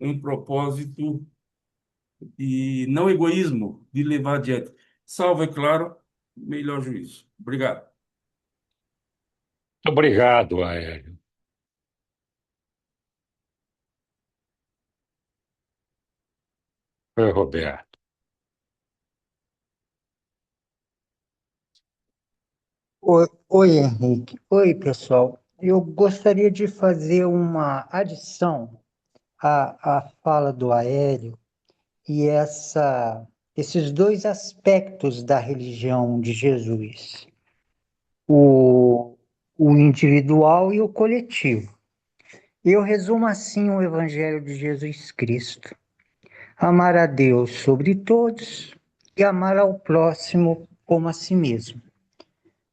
um propósito e não egoísmo de levar adiante. Salvo, é claro, melhor juízo. Obrigado. Obrigado, Aélio. Oi, Roberto. Oi, Henrique. Oi, pessoal. Eu gostaria de fazer uma adição à fala do Aéreo e esses dois aspectos da religião de Jesus, o, o individual e o coletivo. Eu resumo assim o Evangelho de Jesus Cristo: amar a Deus sobre todos e amar ao próximo como a si mesmo.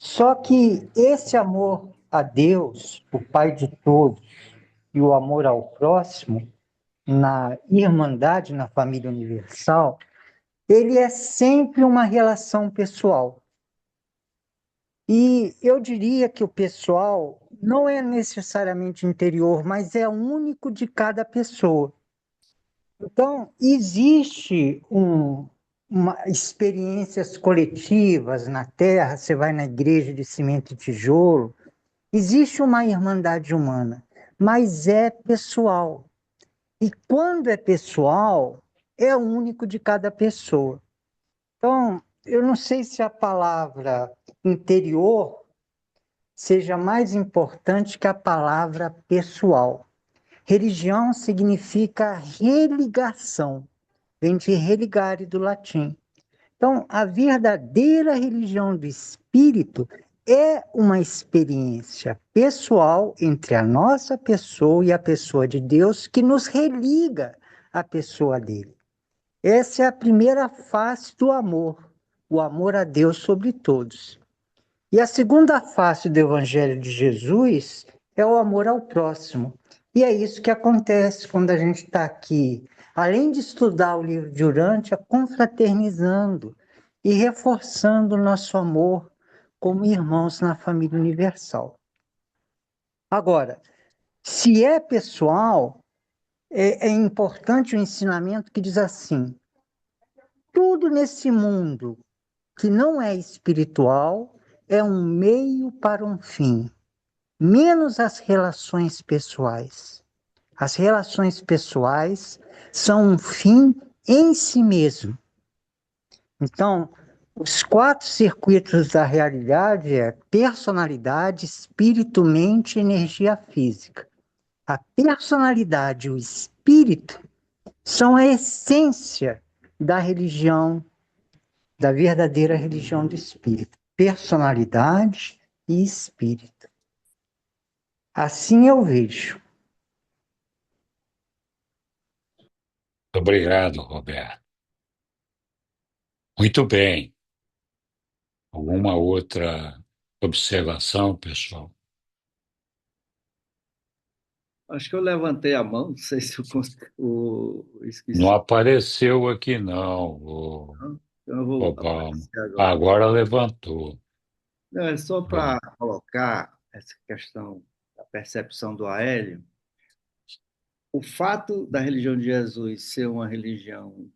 Só que esse amor a Deus, o Pai de todos, e o amor ao próximo, na irmandade, na família universal, ele é sempre uma relação pessoal. E eu diria que o pessoal não é necessariamente interior, mas é único de cada pessoa. Então, existe experiências coletivas na Terra, você vai na igreja de cimento e tijolo, existe uma irmandade humana, mas é pessoal. E quando é pessoal, é único de cada pessoa. Então, eu não sei se a palavra interior seja mais importante que a palavra pessoal. Religião significa religação, vem de religare do latim. Então, a verdadeira religião do espírito é uma experiência pessoal entre a nossa pessoa e a pessoa de Deus que nos religa à pessoa dele. Essa é a primeira face do amor, o amor a Deus sobre todos. E a segunda face do Evangelho de Jesus é o amor ao próximo. E é isso que acontece quando a gente está aqui, além de estudar o livro de Urântia, confraternizando e reforçando o nosso amor como irmãos na família universal. Agora, se é pessoal, é importante o ensinamento que diz assim: tudo nesse mundo que não é espiritual é um meio para um fim, menos as relações pessoais. As relações pessoais são um fim em si mesmo. Então, Os quatro circuitos da realidade é personalidade, espírito, mente e energia física. A personalidade e o espírito são a essência da religião, da verdadeira religião do espírito. Personalidade e espírito. Assim eu vejo. Obrigado, Roberto. Muito bem. Alguma outra observação, pessoal? Acho que eu levantei a mão, não sei se Não esqueci. apareceu aqui, não, Não? Então eu vou Obama. aparecer agora. Agora levantou. Não, é só para Pronto. colocar essa questão da percepção do Aélio. O fato da religião de Jesus ser uma religião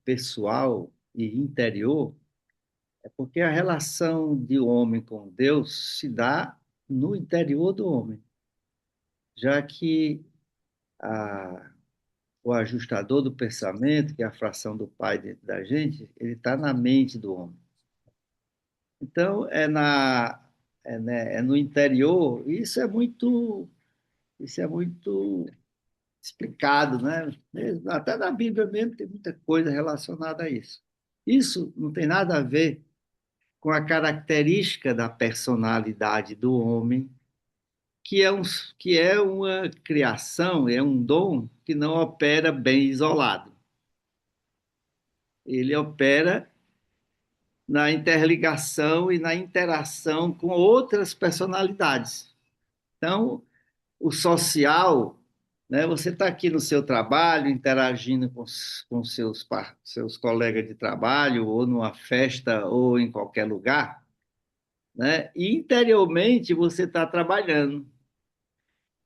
pessoal e interior é porque a relação de homem com Deus se dá no interior do homem, já que a, o ajustador do pensamento, que é a fração do Pai dentro da gente, ele está na mente do homem. Então, é no interior, e isso é muito explicado, né? Até na Bíblia mesmo tem muita coisa relacionada a isso. Isso não tem nada a ver com a característica da personalidade do homem, que é, um, que é uma criação, é um dom que não opera bem isolado. Ele opera na interligação e na interação com outras personalidades. Então, o social, né? Você está aqui no seu trabalho, interagindo com seus colegas de trabalho, ou numa festa, ou em qualquer lugar, né? E interiormente você está trabalhando.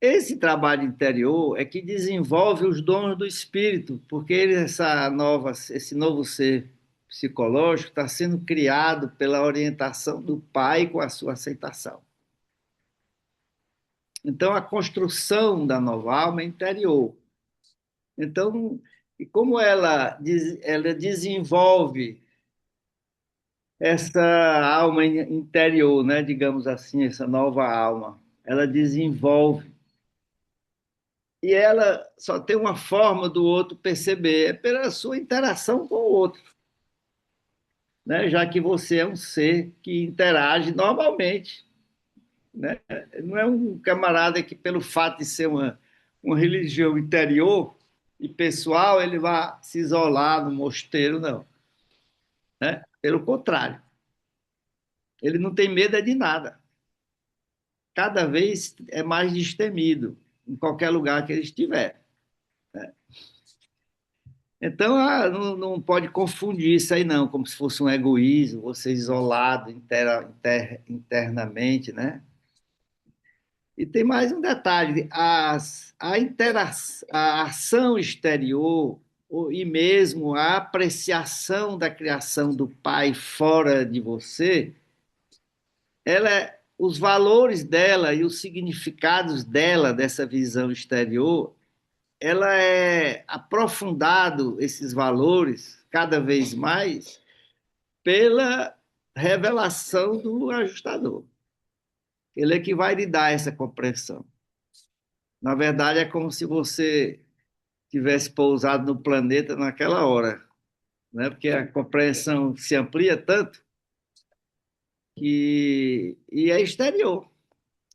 Esse trabalho interior é que desenvolve os dons do espírito, porque esse novo ser psicológico está sendo criado pela orientação do pai com a sua aceitação. Então, a construção da nova alma é interior. Então, e como ela desenvolve essa alma interior, né, digamos assim, essa nova alma, ela desenvolve. E ela só tem uma forma do outro perceber, é pela sua interação com o outro, né? Já que você é um ser que interage normalmente, né? Não é um camarada que, pelo fato de ser uma religião interior e pessoal, ele vai se isolar no mosteiro, não, né? Pelo contrário, ele não tem medo de nada. Cada vez é mais destemido em qualquer lugar que ele estiver. Então, não pode confundir isso aí, não, como se fosse um egoísmo, você isolado internamente, né? E tem mais um detalhe: a ação exterior e mesmo a apreciação da criação do Pai fora de você, os valores dela e os significados dela, dessa visão exterior, ela é aprofundado esses valores cada vez mais pela revelação do ajustador. Ele é que vai lhe dar essa compreensão. Na verdade, é como se você tivesse pousado no planeta naquela hora, né? Porque a compreensão se amplia tanto e é exterior.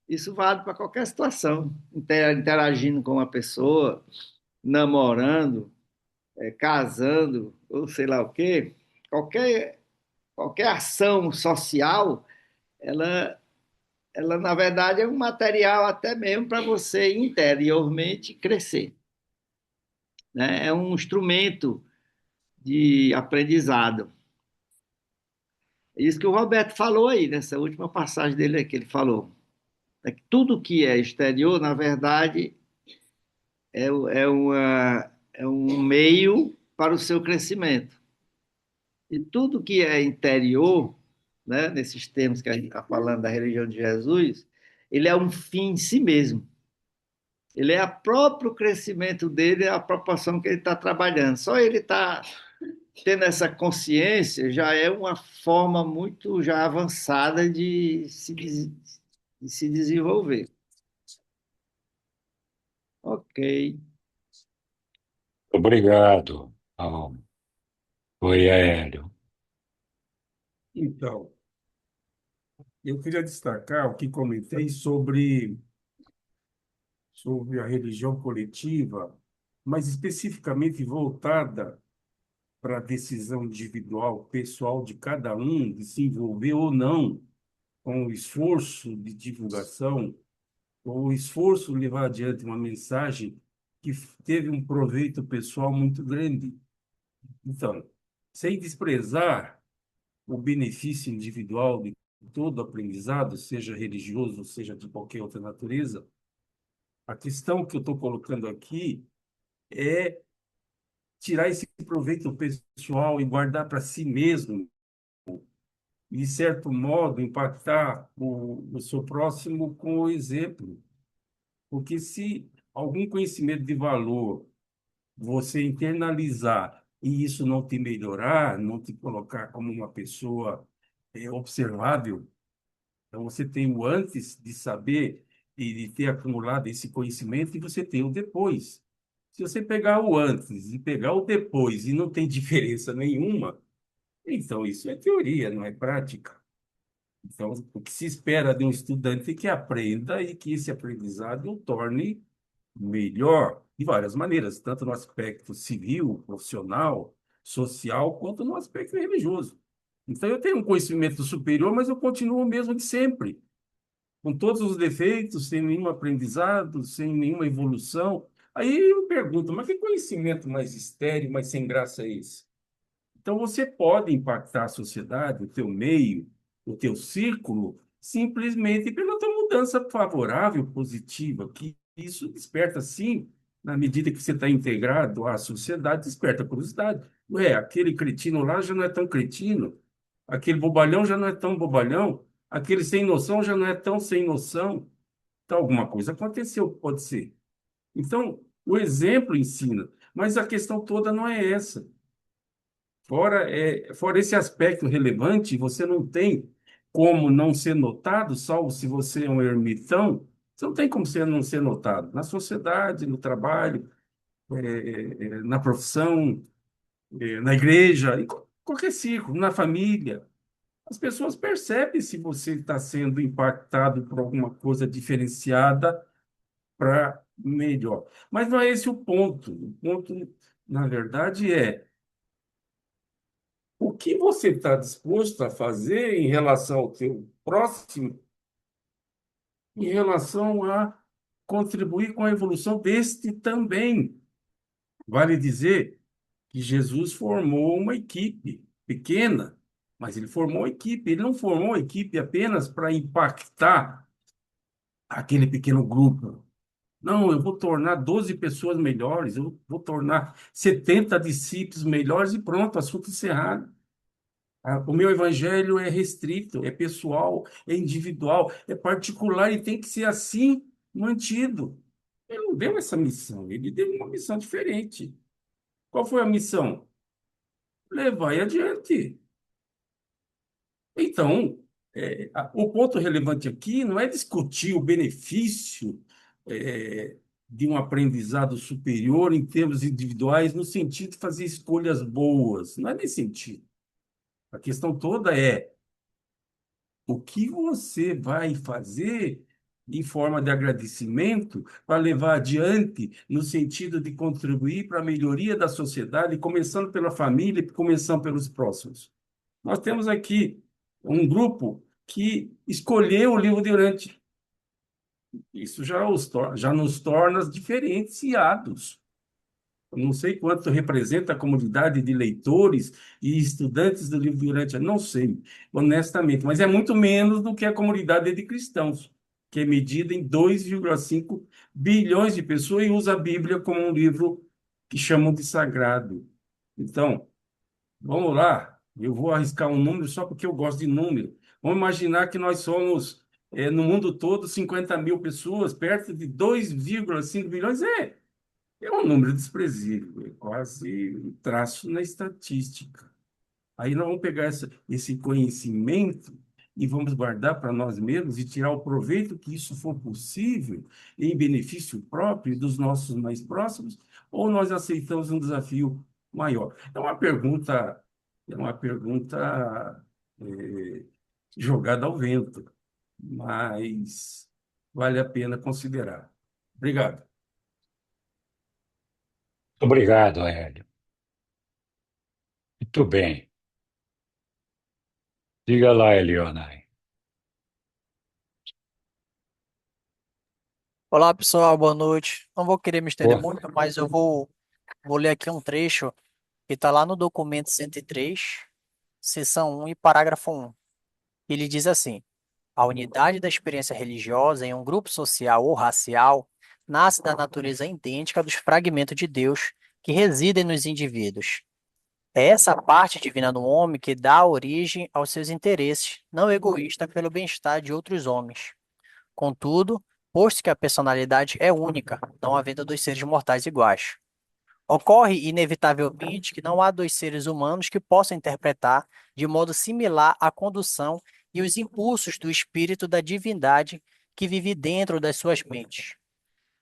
Isso vale para qualquer situação, interagindo com uma pessoa, namorando, casando, ou sei lá o quê, qualquer, qualquer ação social, ela, ela, na verdade, é um material até mesmo para você interiormente crescer, né? É um instrumento de aprendizado. É isso que o Roberto falou aí, nessa última passagem dele que ele falou. É que tudo que é exterior, na verdade, é um meio para o seu crescimento. E tudo que é interior, né, nesses termos que a gente está falando da religião de Jesus, ele é um fim em si mesmo. Ele é o próprio crescimento dele, a proporção que ele está trabalhando. Só ele está tendo essa consciência, já é uma forma muito já avançada de se desenvolver. Ok. Obrigado. Oi, Hélio. Então, eu queria destacar o que comentei sobre a religião coletiva, mas especificamente voltada para a decisão individual, pessoal de cada um, de se envolver ou não com o esforço de divulgação, ou o esforço de levar adiante uma mensagem que teve um proveito pessoal muito grande. Então, sem desprezar o benefício individual de todo aprendizado, seja religioso, seja de qualquer outra natureza, a questão que eu estou colocando aqui é tirar esse proveito pessoal e guardar para si mesmo, e, de certo modo, impactar o seu próximo com o exemplo. Porque se algum conhecimento de valor você internalizar e isso não te melhorar, não te colocar como uma pessoa observável, então você tem o antes de saber e de ter acumulado esse conhecimento e você tem o depois. Se você pegar o antes e pegar o depois e não tem diferença nenhuma, então isso é teoria, não é prática. Então, o que se espera de um estudante é que aprenda e que esse aprendizado o torne melhor de várias maneiras, tanto no aspecto civil, profissional, social, quanto no aspecto religioso. Então, eu tenho um conhecimento superior, mas eu continuo o mesmo de sempre, com todos os defeitos, sem nenhum aprendizado, sem nenhuma evolução. Aí eu pergunto, mas que conhecimento mais estéril, mais sem graça é esse? Então, você pode impactar a sociedade, o teu meio, o teu círculo, simplesmente pela tua mudança favorável, positiva, que isso desperta, sim, na medida que você está integrado à sociedade, desperta curiosidade. Ué, aquele cretino lá já não é tão cretino, aquele bobalhão já não é tão bobalhão, aquele sem noção já não é tão sem noção. Então, alguma coisa aconteceu, pode ser. Então, o exemplo ensina, mas a questão toda não é essa. Fora esse aspecto relevante, você não tem como não ser notado, salvo se você é um ermitão, você não tem como você não ser notado. Na sociedade, no trabalho, na profissão, na igreja, em qualquer círculo, na família. As pessoas percebem se você está sendo impactado por alguma coisa diferenciada para melhor. Mas não é esse o ponto. O ponto, na verdade, é o que você está disposto a fazer em relação ao teu próximo, em relação a contribuir com a evolução deste também. Vale dizer que Jesus formou uma equipe pequena, mas ele formou uma equipe. Ele não formou a equipe apenas para impactar aquele pequeno grupo. Não, eu vou tornar 12 pessoas melhores, eu vou tornar 70 discípulos melhores e pronto, assunto encerrado. O meu evangelho é restrito, é pessoal, é individual, é particular e tem que ser assim mantido. Ele não deu essa missão, ele deu uma missão diferente. Qual foi a missão? Levar adiante. Então, o ponto relevante aqui não é discutir o benefício é, de um aprendizado superior em termos individuais, no sentido de fazer escolhas boas. Não é nesse sentido. A questão toda é o que você vai fazer em forma de agradecimento para levar adiante no sentido de contribuir para a melhoria da sociedade, começando pela família e começando pelos próximos. Nós temos aqui um grupo que escolheu o livro de Urante. Isso já nos torna diferenciados. Eu não sei quanto representa a comunidade de leitores e estudantes do livro Durante, não sei, honestamente, mas é muito menos do que a comunidade de cristãos, que é medida em 2,5 bilhões de pessoas e usa a Bíblia como um livro que chamam de sagrado. Então, vamos lá, eu vou arriscar um número só porque eu gosto de número. Vamos imaginar que nós somos, no mundo todo, 50 mil pessoas, perto de 2,5 bilhões. É um número desprezível, é quase um traço na estatística. Aí nós vamos pegar esse conhecimento e vamos guardar para nós mesmos e tirar o proveito que isso for possível em benefício próprio e dos nossos mais próximos, ou nós aceitamos um desafio maior? É uma pergunta eh, jogada ao vento, mas vale a pena considerar. Obrigado. Obrigado, Hélio. Muito bem. Diga lá, Eliona. Olá, pessoal, boa noite. Não vou querer me estender Boa. muito, mas eu vou ler aqui um trecho que está lá no documento 103, seção 1 e parágrafo 1. Ele diz assim: a unidade da experiência religiosa em um grupo social ou racial nasce da natureza idêntica dos fragmentos de Deus que residem nos indivíduos. É essa parte divina no homem que dá origem aos seus interesses, não egoísta pelo bem-estar de outros homens. Contudo, posto que a personalidade é única, não havendo dois seres mortais iguais, ocorre inevitavelmente que não há dois seres humanos que possam interpretar de modo similar a condução e os impulsos do espírito da divindade que vive dentro das suas mentes.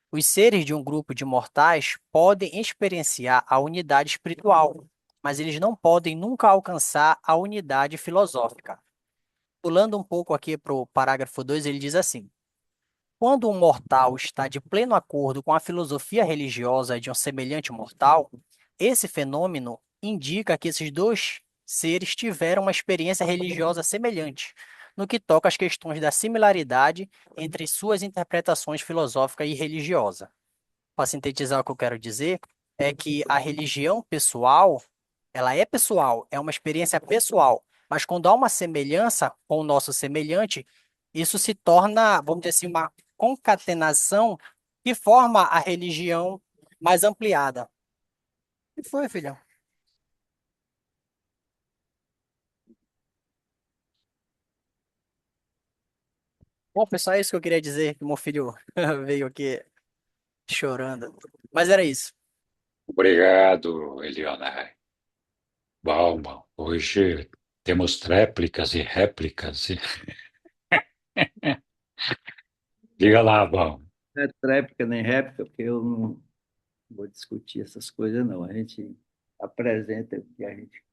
Os seres de um grupo de mortais podem experienciar a unidade espiritual, mas eles não podem nunca alcançar a unidade filosófica. Pulando um pouco aqui para o parágrafo 2, ele diz assim: quando um mortal está de pleno acordo com a filosofia religiosa de um semelhante mortal, esse fenômeno indica que esses dois seres tiveram uma experiência religiosa semelhante, no que toca às questões da similaridade entre suas interpretações filosófica e religiosa. Para sintetizar o que eu quero dizer, é que a religião pessoal, ela é pessoal, é uma experiência pessoal, mas quando há uma semelhança com o nosso semelhante, isso se torna, vamos dizer assim, uma concatenação que forma a religião mais ampliada. O que foi, filhão? Bom, pessoal, é isso que eu queria dizer, que meu filho veio aqui chorando. Mas era isso. Obrigado, Eliona. Bom, bom. Hoje temos réplicas e réplicas. Diga lá, bom. Não é tréplica nem réplica, porque eu não vou discutir essas coisas, não. A gente apresenta o que a gente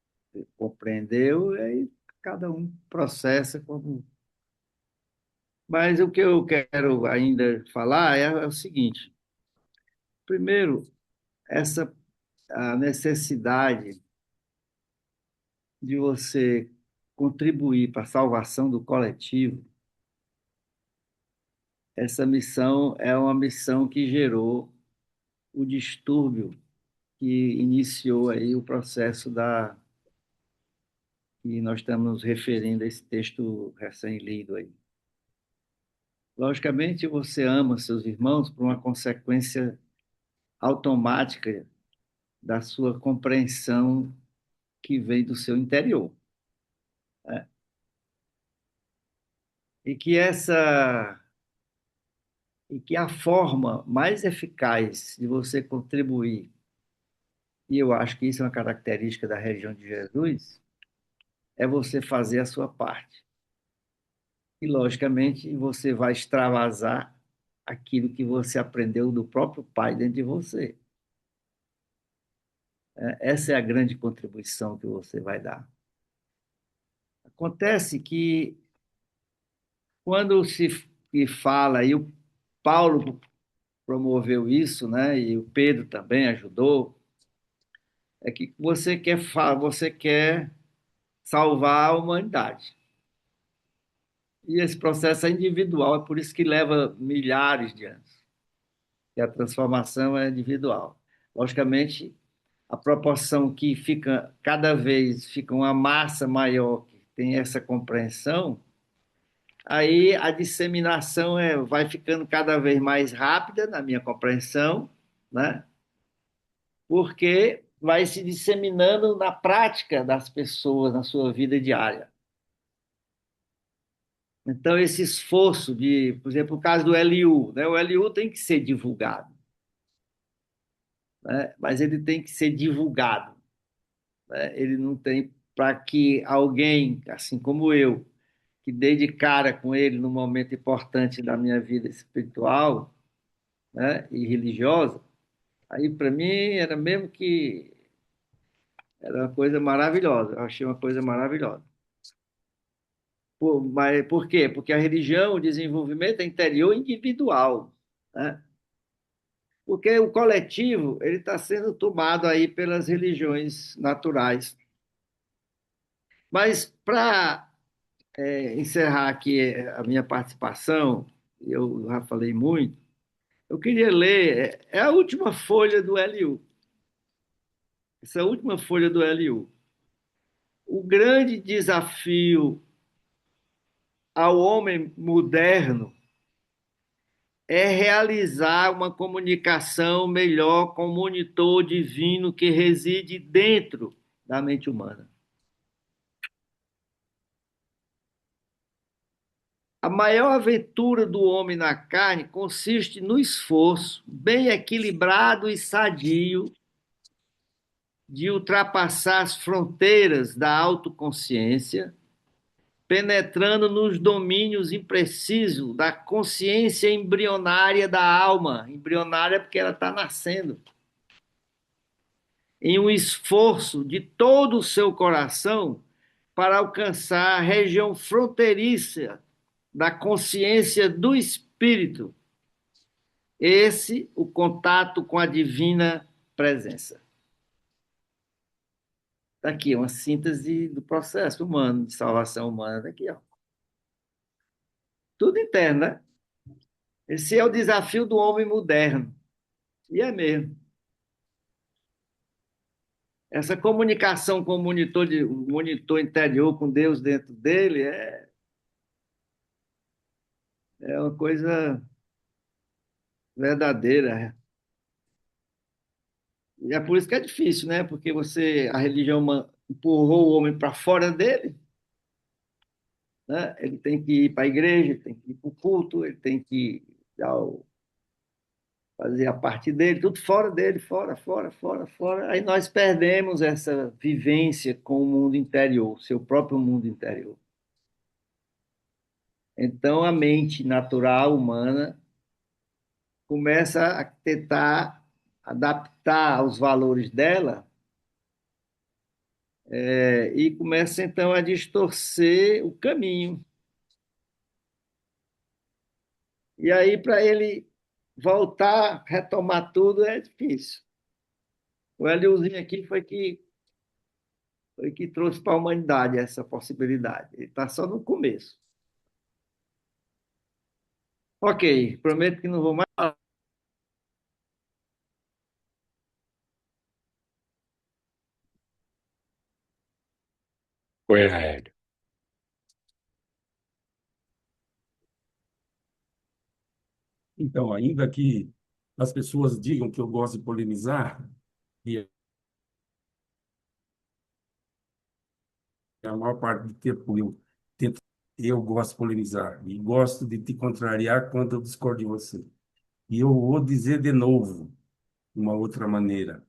compreendeu, e aí cada um processa como. Mas o que eu quero ainda falar é o seguinte: primeiro, essa a necessidade de você contribuir para a salvação do coletivo, essa missão é uma missão que gerou o distúrbio que iniciou aí o processo que nós estamos nos referindo a esse texto recém-lido aí. Logicamente, você ama seus irmãos por uma consequência automática da sua compreensão que vem do seu interior, né? E que essa e que a forma mais eficaz de você contribuir, e eu acho que isso é uma característica da religião de Jesus, é você fazer a sua parte. E, logicamente, você vai extravasar aquilo que você aprendeu do próprio Pai dentro de você. Essa é a grande contribuição que você vai dar. Acontece que, quando se fala, e o Paulo promoveu isso, né, e o Pedro também ajudou, é que você quer salvar a humanidade. E esse processo é individual, é por isso que leva milhares de anos. E a transformação é individual. Logicamente, a proporção que fica cada vez fica uma massa maior que tem essa compreensão, aí a disseminação vai ficando cada vez mais rápida, na minha compreensão, né? Porque vai se disseminando na prática das pessoas, na sua vida diária. Então, esse esforço de, por exemplo, o caso do LU, né? O LU tem que ser divulgado. né? Mas ele tem que ser divulgado, né? Ele não tem para que alguém, assim como eu, que dei de cara com ele num momento importante da minha vida espiritual, né, e religiosa, aí para mim era mesmo que era uma coisa maravilhosa, eu achei uma coisa maravilhosa. Mas por quê? Porque a religião, o desenvolvimento é interior individual, né? Porque o coletivo ele está sendo tomado aí pelas religiões naturais. Mas para encerrar aqui a minha participação, eu já falei muito, eu queria ler, é a última folha do LU, essa é a última folha do LU. O grande desafio ao homem moderno é realizar uma comunicação melhor com o monitor divino que reside dentro da mente humana. A maior aventura do homem na carne consiste no esforço bem equilibrado e sadio de ultrapassar as fronteiras da autoconsciência, penetrando nos domínios imprecisos da consciência embrionária da alma, embrionária porque ela está nascendo, em um esforço de todo o seu coração para alcançar a região fronteiriça da consciência do espírito, esse o contato com a divina presença. Está aqui uma síntese do processo humano, de salvação humana, está aqui, ó. Tudo interno, né? Esse é o desafio do homem moderno. E é mesmo. Essa comunicação com o monitor interior, com Deus dentro dele, é uma coisa verdadeira. E é por isso que é difícil, né? Porque a religião empurrou o homem para fora dele, né? Ele tem que ir para a igreja, ele tem que ir para o culto, ele tem que fazer a parte dele, tudo fora dele, fora, fora, fora, fora. Aí nós perdemos essa vivência com o mundo interior, seu próprio mundo interior. Então a mente natural humana começa a tentar adaptar aos valores dela, e começa então a distorcer o caminho. E aí, para ele voltar, retomar tudo, é difícil. O Eliuzinho aqui foi que trouxe para a humanidade essa possibilidade. Ele está só no começo. Ok, prometo que não vou mais falar. Oi, Hélio. Então, ainda que as pessoas digam que eu gosto de polemizar, e a maior parte do tempo eu gosto de polemizar e gosto de te contrariar quando eu discordo de você. E eu vou dizer de novo, de uma outra maneira.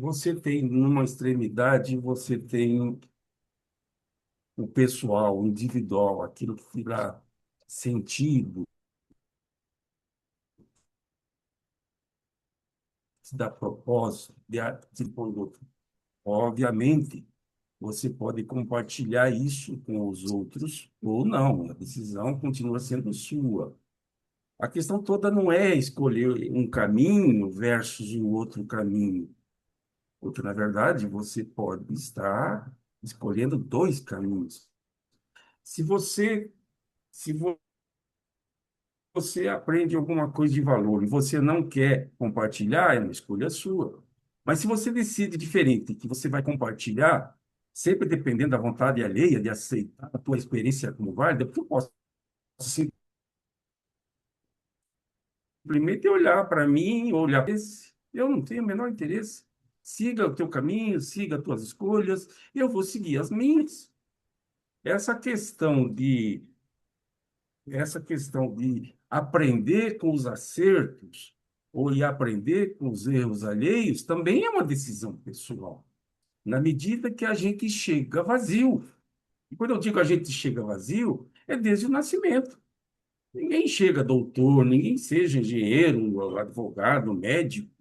Você tem, numa extremidade, você tem o pessoal, o individual, aquilo que dá sentido, que dá propósito, de conduta. Obviamente, você pode compartilhar isso com os outros ou não, a decisão continua sendo sua. A questão toda não é escolher um caminho versus o outro caminho. Porque, na verdade, você pode estar escolhendo dois caminhos. Se você, se você aprende alguma coisa de valor e você não quer compartilhar, é uma escolha sua. Mas se você decide diferente, que você vai compartilhar, sempre dependendo da vontade alheia de aceitar a tua experiência como válida, porque eu posso simplesmente olhar para mim, olhar para esse, eu não tenho o menor interesse. Siga o teu caminho, siga as tuas escolhas, eu vou seguir as minhas. Essa questão de essa questão de aprender com os acertos ou ir aprender com os erros alheios também é uma decisão pessoal, na medida que a gente chega vazio. E quando eu digo a gente chega vazio, é desde o nascimento. Ninguém chega doutor, ninguém seja engenheiro, advogado, médico,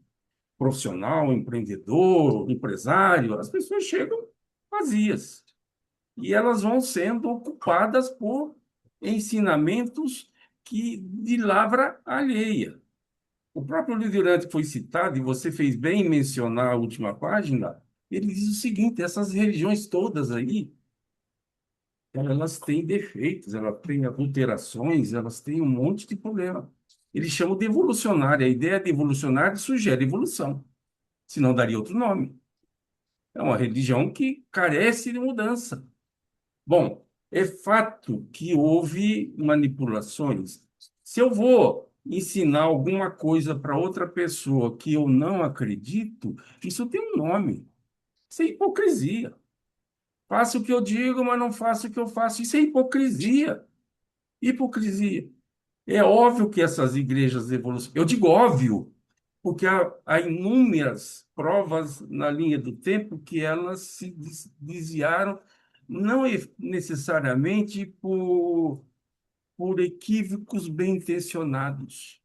profissional, empreendedor, empresário. As pessoas chegam vazias e elas vão sendo ocupadas por ensinamentos que de lavra alheia. O próprio liderante que foi citado, e você fez bem em mencionar a última página, ele diz o seguinte: essas religiões todas aí, elas têm defeitos, elas têm adulterações, elas têm um monte de problema. Eles chamam de evolucionária. A ideia de evolucionário sugere evolução, senão daria outro nome. É uma religião que carece de mudança. Bom, é fato que houve manipulações. Se eu vou ensinar alguma coisa para outra pessoa que eu não acredito, isso tem um nome. Isso é hipocrisia. Faço o que eu digo, mas não faço o que eu faço. Isso é hipocrisia. Hipocrisia. É óbvio que essas igrejas evolucionam. Eu digo óbvio, porque há inúmeras provas na linha do tempo que elas se desviaram, não necessariamente por equívocos bem intencionados.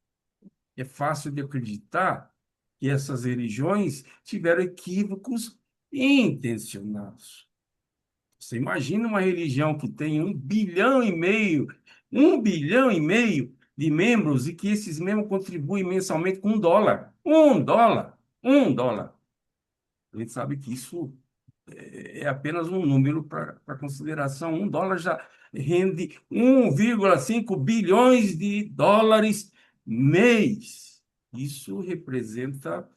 É fácil de acreditar que essas religiões tiveram equívocos intencionados. Você imagina uma religião que tem 1,5 bilhão de membros e que esses membros contribuem mensalmente com US$ 1. US$ 1. US$ 1. A gente sabe que isso é apenas um número para consideração. US$ 1 já rende 1,5 bilhões de dólares mês. Isso representa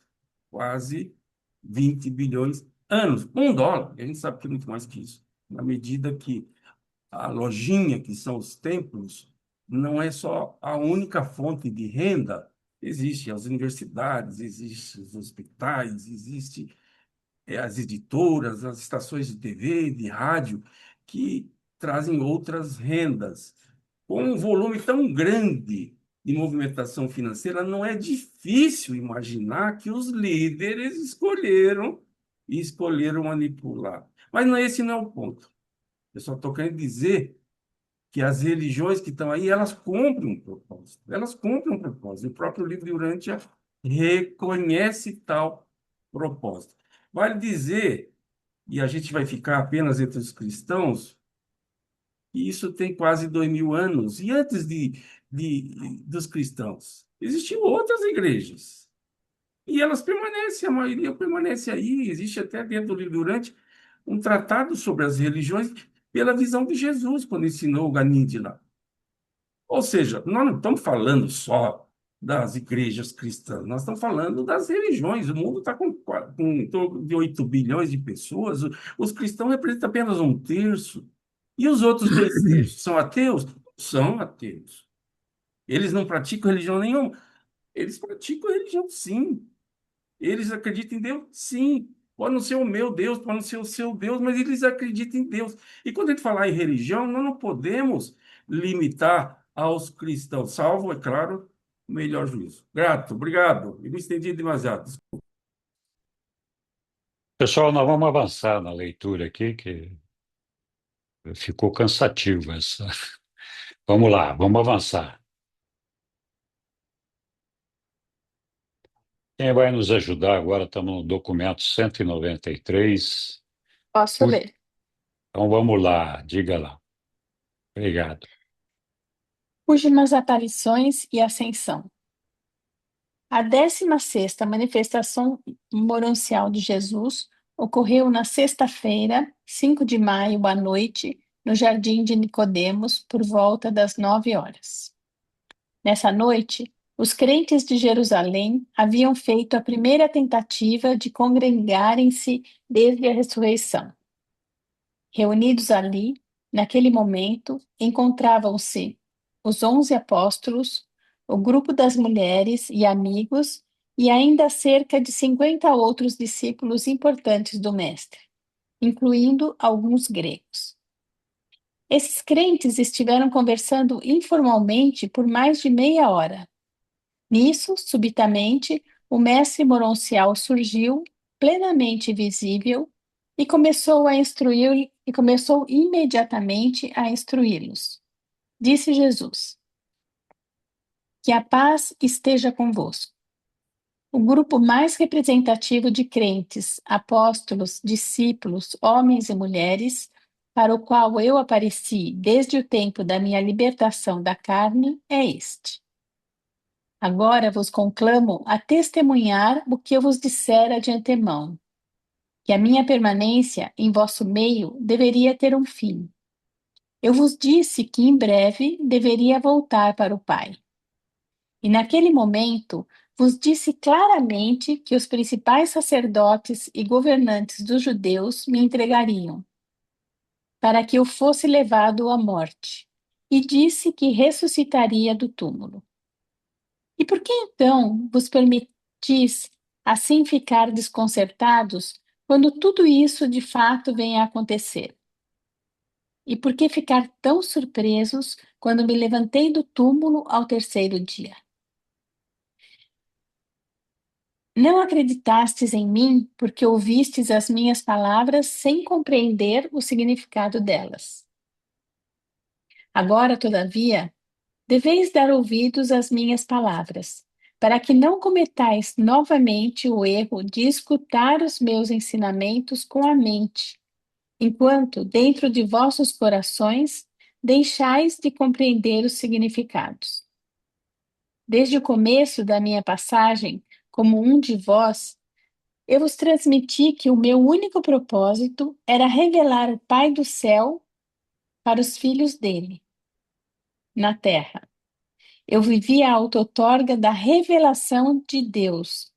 quase 20 bilhões anos. US$ 1. A gente sabe que é muito mais que isso. Na medida que a lojinha, que são os templos, não é só a única fonte de renda. Existem as universidades, existem os hospitais, existem as editoras, as estações de TV, de rádio, que trazem outras rendas. Com um volume tão grande de movimentação financeira, não é difícil imaginar que os líderes escolheram manipular. Mas esse não é o ponto. Eu só estou querendo dizer que as religiões que estão aí, elas cumprem um propósito. Elas cumprem um propósito. O próprio livro de Urântia reconhece tal propósito. Vale dizer, e a gente vai ficar apenas entre os cristãos, que isso tem quase 2000 anos. E antes dos cristãos, existiam outras igrejas. E elas permanecem, a maioria permanece aí. Existe até dentro do livro de Urântia um tratado sobre as religiões pela visão de Jesus, quando ensinou o Ganide lá. Ou seja, nós não estamos falando só das igrejas cristãs, nós estamos falando das religiões. O mundo está com em torno de 8 bilhões de pessoas, os cristãos representam apenas um terço. E os outros 2 terços são ateus? São ateus. Eles não praticam religião nenhuma? Eles praticam religião, sim. Eles acreditam em Deus? Sim. Pode não ser o meu Deus, pode não ser o seu Deus, mas eles acreditam em Deus. E quando a gente falar em religião, nós não podemos limitar aos cristãos, salvo, é claro, o melhor juízo. Grato, obrigado. Eu me estendi demasiado. Pessoal, nós vamos avançar na leitura aqui, que ficou cansativo essa. Vamos lá, vamos avançar. Quem vai nos ajudar agora? Estamos no documento 193. Posso ler. Então vamos lá, diga lá. Obrigado. Últimas aparições e ascensão. A 16ª manifestação moroncial de Jesus ocorreu na sexta-feira, 5 de maio, à noite, no jardim de Nicodemos, por volta das 9 horas. Nessa noite, os crentes de Jerusalém haviam feito a primeira tentativa de congregarem-se desde a ressurreição. Reunidos ali, naquele momento, encontravam-se os 11 apóstolos, o grupo das mulheres e amigos e ainda cerca de 50 outros discípulos importantes do Mestre, incluindo alguns gregos. Esses crentes estiveram conversando informalmente por mais de meia hora. Nisso, subitamente, o mestre Moroncial surgiu, plenamente visível, e começou imediatamente a instruí-los. Disse Jesus: que a paz esteja convosco. O grupo mais representativo de crentes, apóstolos, discípulos, homens e mulheres, para o qual eu apareci desde o tempo da minha libertação da carne, é este. Agora vos conclamo a testemunhar o que eu vos dissera de antemão, que a minha permanência em vosso meio deveria ter um fim. Eu vos disse que em breve deveria voltar para o Pai. E naquele momento vos disse claramente que os principais sacerdotes e governantes dos judeus me entregariam, para que eu fosse levado à morte, e disse que ressuscitaria do túmulo. E por que então vos permitis assim ficar desconcertados quando tudo isso de fato vem a acontecer? E por que ficar tão surpresos quando me levantei do túmulo ao terceiro dia? Não acreditastes em mim porque ouvistes as minhas palavras sem compreender o significado delas. Agora, todavia, deveis dar ouvidos às minhas palavras, para que não cometais novamente o erro de escutar os meus ensinamentos com a mente, enquanto dentro de vossos corações deixais de compreender os significados. Desde o começo da minha passagem, como um de vós, eu vos transmiti que o meu único propósito era revelar o Pai do céu para os filhos dele, na terra. Eu vivi a autotorga da revelação de Deus,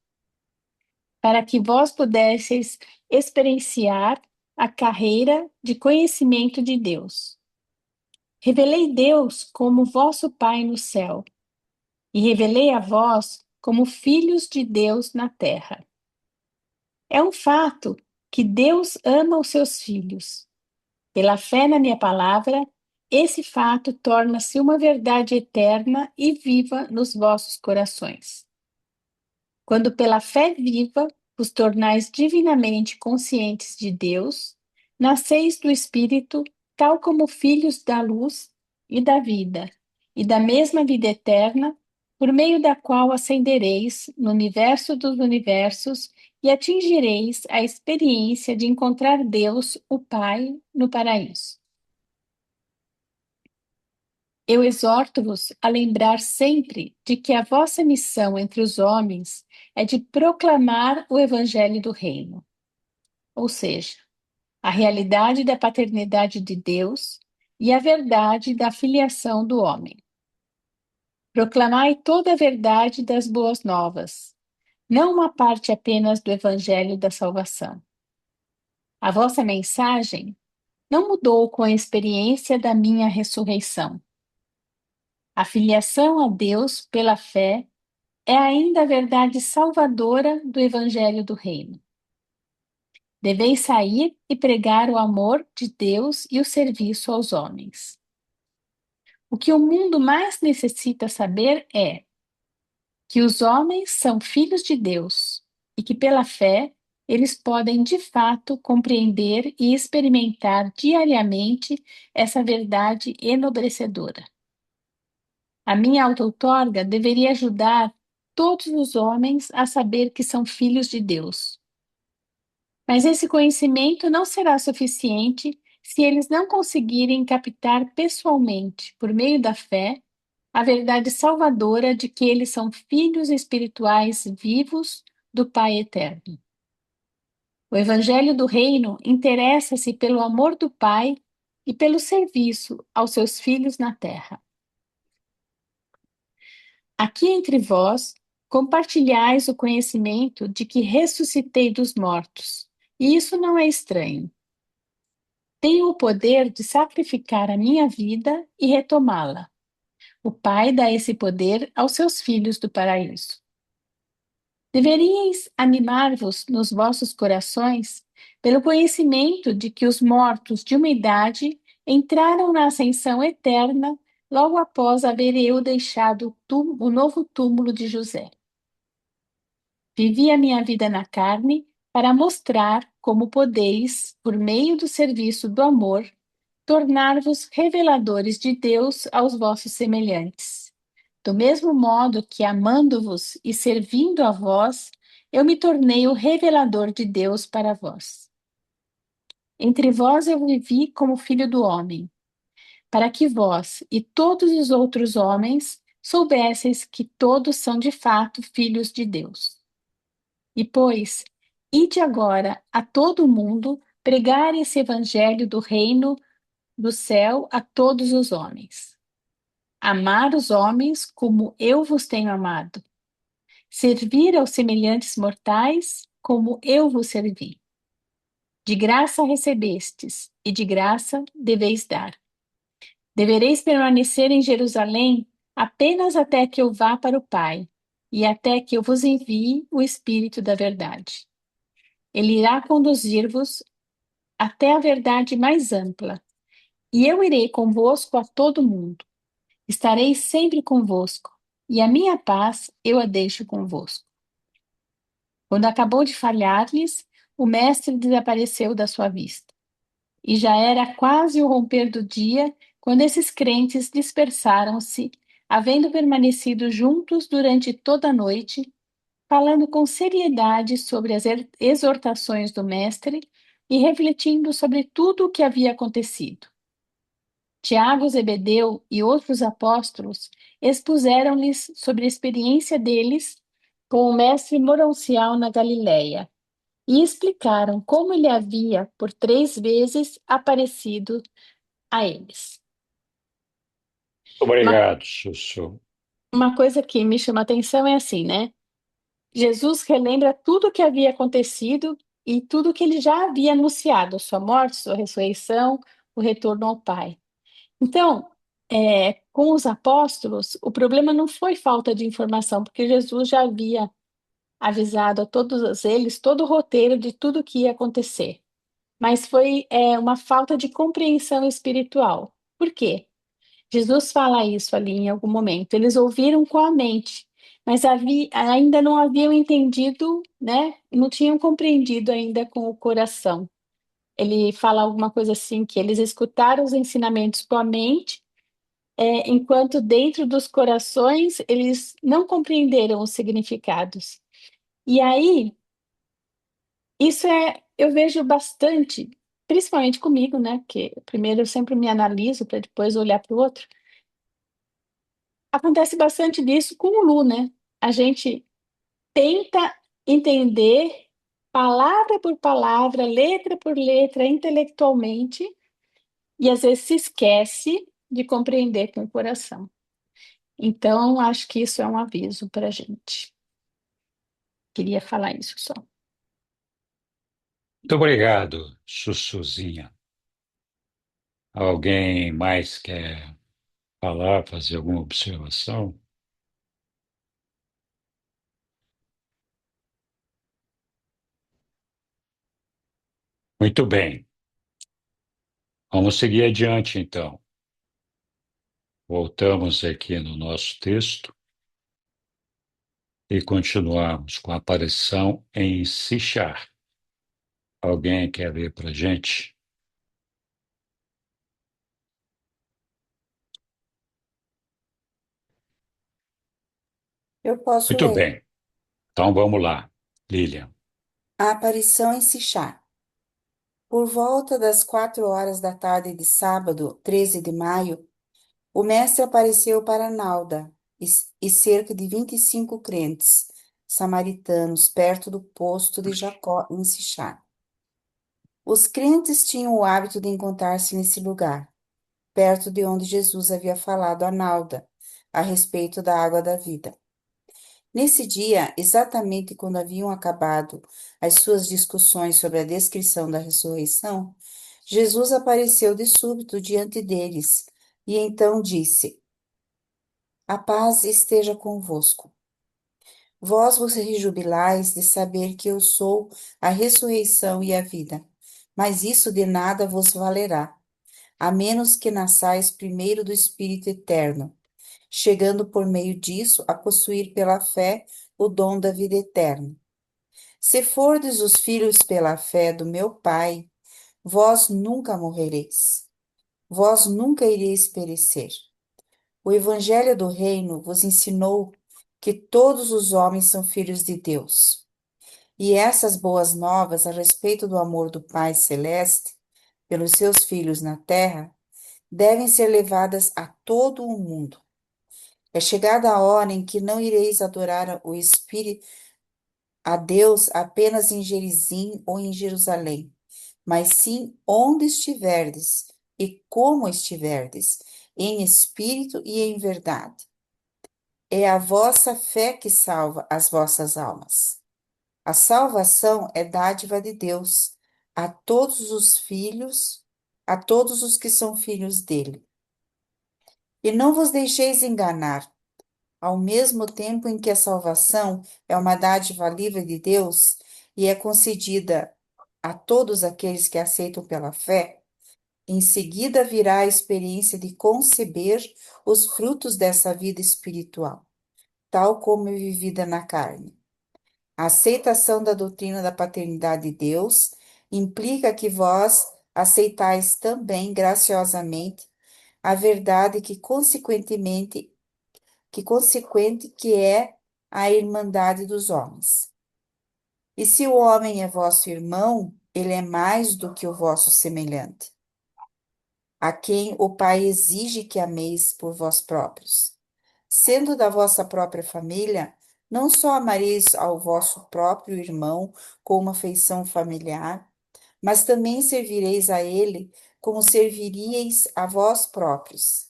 para que vós pudesseis experienciar a carreira de conhecimento de Deus. Revelei Deus como vosso Pai no céu, e revelei a vós como filhos de Deus na terra. É um fato que Deus ama os seus filhos. Pela fé na minha palavra, esse fato torna-se uma verdade eterna e viva nos vossos corações. Quando pela fé viva vos tornais divinamente conscientes de Deus, nasceis do Espírito, tal como filhos da luz e da vida, e da mesma vida eterna, por meio da qual ascendereis no universo dos universos e atingireis a experiência de encontrar Deus, o Pai, no paraíso. Eu exorto-vos a lembrar sempre de que a vossa missão entre os homens é de proclamar o Evangelho do Reino, ou seja, a realidade da paternidade de Deus e a verdade da filiação do homem. Proclamai toda a verdade das boas novas, não uma parte apenas do Evangelho da salvação. A vossa mensagem não mudou com a experiência da minha ressurreição. A filiação a Deus pela fé é ainda a verdade salvadora do Evangelho do Reino. Deveis sair e pregar o amor de Deus e o serviço aos homens. O que o mundo mais necessita saber é que os homens são filhos de Deus e que, pela fé, eles podem de fato compreender e experimentar diariamente essa verdade enobrecedora. A minha auto-outorga deveria ajudar todos os homens a saber que são filhos de Deus. Mas esse conhecimento não será suficiente se eles não conseguirem captar pessoalmente, por meio da fé, a verdade salvadora de que eles são filhos espirituais vivos do Pai eterno. O Evangelho do Reino interessa-se pelo amor do Pai e pelo serviço aos seus filhos na terra. Aqui entre vós, compartilhais o conhecimento de que ressuscitei dos mortos, e isso não é estranho. Tenho o poder de sacrificar a minha vida e retomá-la. O Pai dá esse poder aos seus filhos do paraíso. Deveríeis animar-vos nos vossos corações pelo conhecimento de que os mortos de uma idade entraram na ascensão eterna logo após haver eu deixado o novo túmulo de José. Vivi a minha vida na carne para mostrar como podeis, por meio do serviço do amor, tornar-vos reveladores de Deus aos vossos semelhantes. Do mesmo modo que, amando-vos e servindo a vós, eu me tornei o revelador de Deus para vós. Entre vós eu vivi como filho do homem, para que vós e todos os outros homens soubesseis que todos são de fato filhos de Deus. E pois, ide agora a todo o mundo pregar esse evangelho do reino do céu a todos os homens. Amar os homens como eu vos tenho amado. Servir aos semelhantes mortais como eu vos servi. De graça recebestes, e de graça deveis dar. Devereis permanecer em Jerusalém apenas até que eu vá para o Pai, e até que eu vos envie o Espírito da verdade. Ele irá conduzir-vos até a verdade mais ampla, e eu irei convosco a todo mundo. Estarei sempre convosco, e a minha paz eu a deixo convosco. Quando acabou de falhar-lhes, o mestre desapareceu da sua vista. E já era quase o romper do dia quando esses crentes dispersaram-se, havendo permanecido juntos durante toda a noite, falando com seriedade sobre as exortações do mestre e refletindo sobre tudo o que havia acontecido. Tiago, Zebedeu e outros apóstolos expuseram-lhes sobre a experiência deles com o mestre moroncial na Galiléia e explicaram como ele havia por 3 vezes aparecido a eles. Uma, Obrigado, Sussu. uma coisa que me chama a atenção é assim, né? Jesus relembra tudo o que havia acontecido e tudo que ele já havia anunciado, sua morte, sua ressurreição, o retorno ao Pai. Então, com os apóstolos, o problema não foi falta de informação, porque Jesus já havia avisado a todos eles todo o roteiro de tudo o que ia acontecer. Mas foi uma falta de compreensão espiritual. Por quê? Jesus fala isso ali em algum momento. Eles ouviram com a mente, mas ainda não haviam entendido, né? Não tinham compreendido ainda com o coração. Ele fala alguma coisa assim, que eles escutaram os ensinamentos com a mente, enquanto dentro dos corações eles não compreenderam os significados. E aí, eu vejo bastante, principalmente comigo, né? Porque primeiro eu sempre me analiso para depois olhar para o outro. Acontece bastante disso com o Lu, né? A gente tenta entender palavra por palavra, letra por letra, intelectualmente, e às vezes se esquece de compreender com o coração. Então, acho que isso é um aviso para a gente. Queria falar isso só. Muito obrigado, Sussuzinha. Alguém mais quer falar, fazer alguma observação? Muito bem. Vamos seguir adiante, então. Voltamos aqui no nosso texto e continuamos com a aparição em Sichar. Alguém quer ler para a gente? Eu posso Muito ler. bem. Então vamos lá, Lilian. A aparição em Sichá. Por volta das 4 horas da tarde de sábado, 13 de maio, o mestre apareceu para Nalda e cerca de 25 crentes samaritanos perto do posto de Jacó em Sichá. Os crentes tinham o hábito de encontrar-se nesse lugar, perto de onde Jesus havia falado a Nalda a respeito da água da vida. Nesse dia, exatamente quando haviam acabado as suas discussões sobre a descrição da ressurreição, Jesus apareceu de súbito diante deles e então disse: A paz esteja convosco. Vós vos rejubilais de saber que eu sou a ressurreição e a vida, mas isso de nada vos valerá. a menos que nasçais primeiro do Espírito eterno, chegando por meio disso a possuir pela fé o dom da vida eterna. Se fordes os filhos pela fé do meu Pai, vós nunca morrereis, vós nunca ireis perecer. O Evangelho do Reino vos ensinou que todos os homens são filhos de Deus. E essas boas novas a respeito do amor do Pai Celeste pelos seus filhos na terra devem ser levadas a todo o mundo. É chegada a hora em que não ireis adorar o Espírito a Deus apenas em Gerizim ou em Jerusalém, mas sim onde estiverdes e como estiverdes, em espírito e em verdade. É a vossa fé que salva as vossas almas. A salvação é dádiva de Deus a todos os filhos, a todos os que são filhos dele. E não vos deixeis enganar. Ao mesmo tempo em que a salvação é uma dádiva livre de Deus e é concedida a todos aqueles que aceitam pela fé, em seguida virá a experiência de conceber os frutos dessa vida espiritual, tal como é vivida na carne. A aceitação da doutrina da paternidade de Deus implica que vós aceitais também graciosamente a verdade que que é a irmandade dos homens. E se o homem é vosso irmão, ele é mais do que o vosso semelhante, a quem o Pai exige que ameis por vós próprios. Sendo da vossa própria família, não só amareis ao vosso próprio irmão com uma afeição familiar, mas também servireis a ele como serviríeis a vós próprios.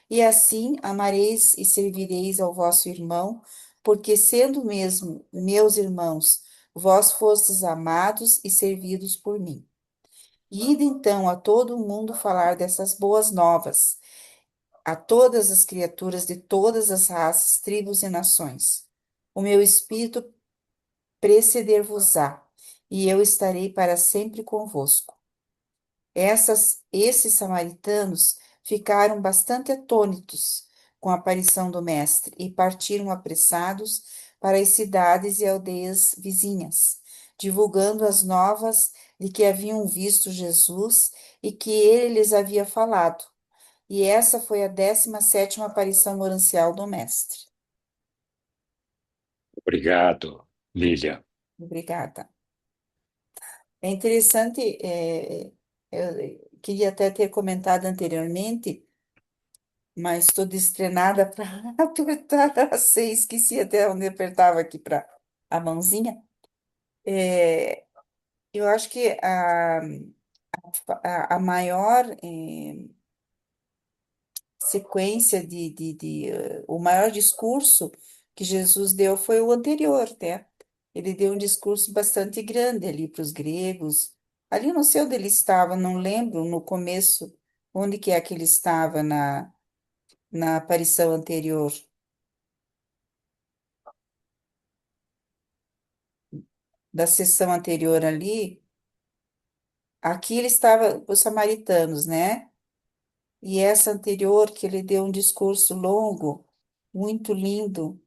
E assim amareis e servireis ao vosso irmão, porque sendo mesmo meus irmãos, vós fostes amados e servidos por mim. Ide então a todo o mundo falar dessas boas novas, a todas as criaturas de todas as raças, tribos e nações. O meu espírito preceder-vos-á, e eu estarei para sempre convosco. Esses samaritanos ficaram bastante atônitos com a aparição do Mestre e partiram apressados para as cidades e aldeias vizinhas, divulgando as novas de que haviam visto Jesus e que ele lhes havia falado. E essa foi a 17ª aparição orancial do Mestre. Obrigado, Lília. Obrigada. É interessante, eu queria até ter comentado anteriormente, mas estou destrenada para apertar a 6, esqueci até onde apertava aqui para a mãozinha. É, eu acho que a maior sequência o maior discurso que Jesus deu foi o anterior, né? Ele deu um discurso bastante grande ali para os gregos. Ali não sei onde ele estava, não lembro no começo onde que é que ele estava na aparição anterior. Da sessão anterior ali, aqui ele estava com os samaritanos, né? E essa anterior, que ele deu um discurso longo, muito lindo,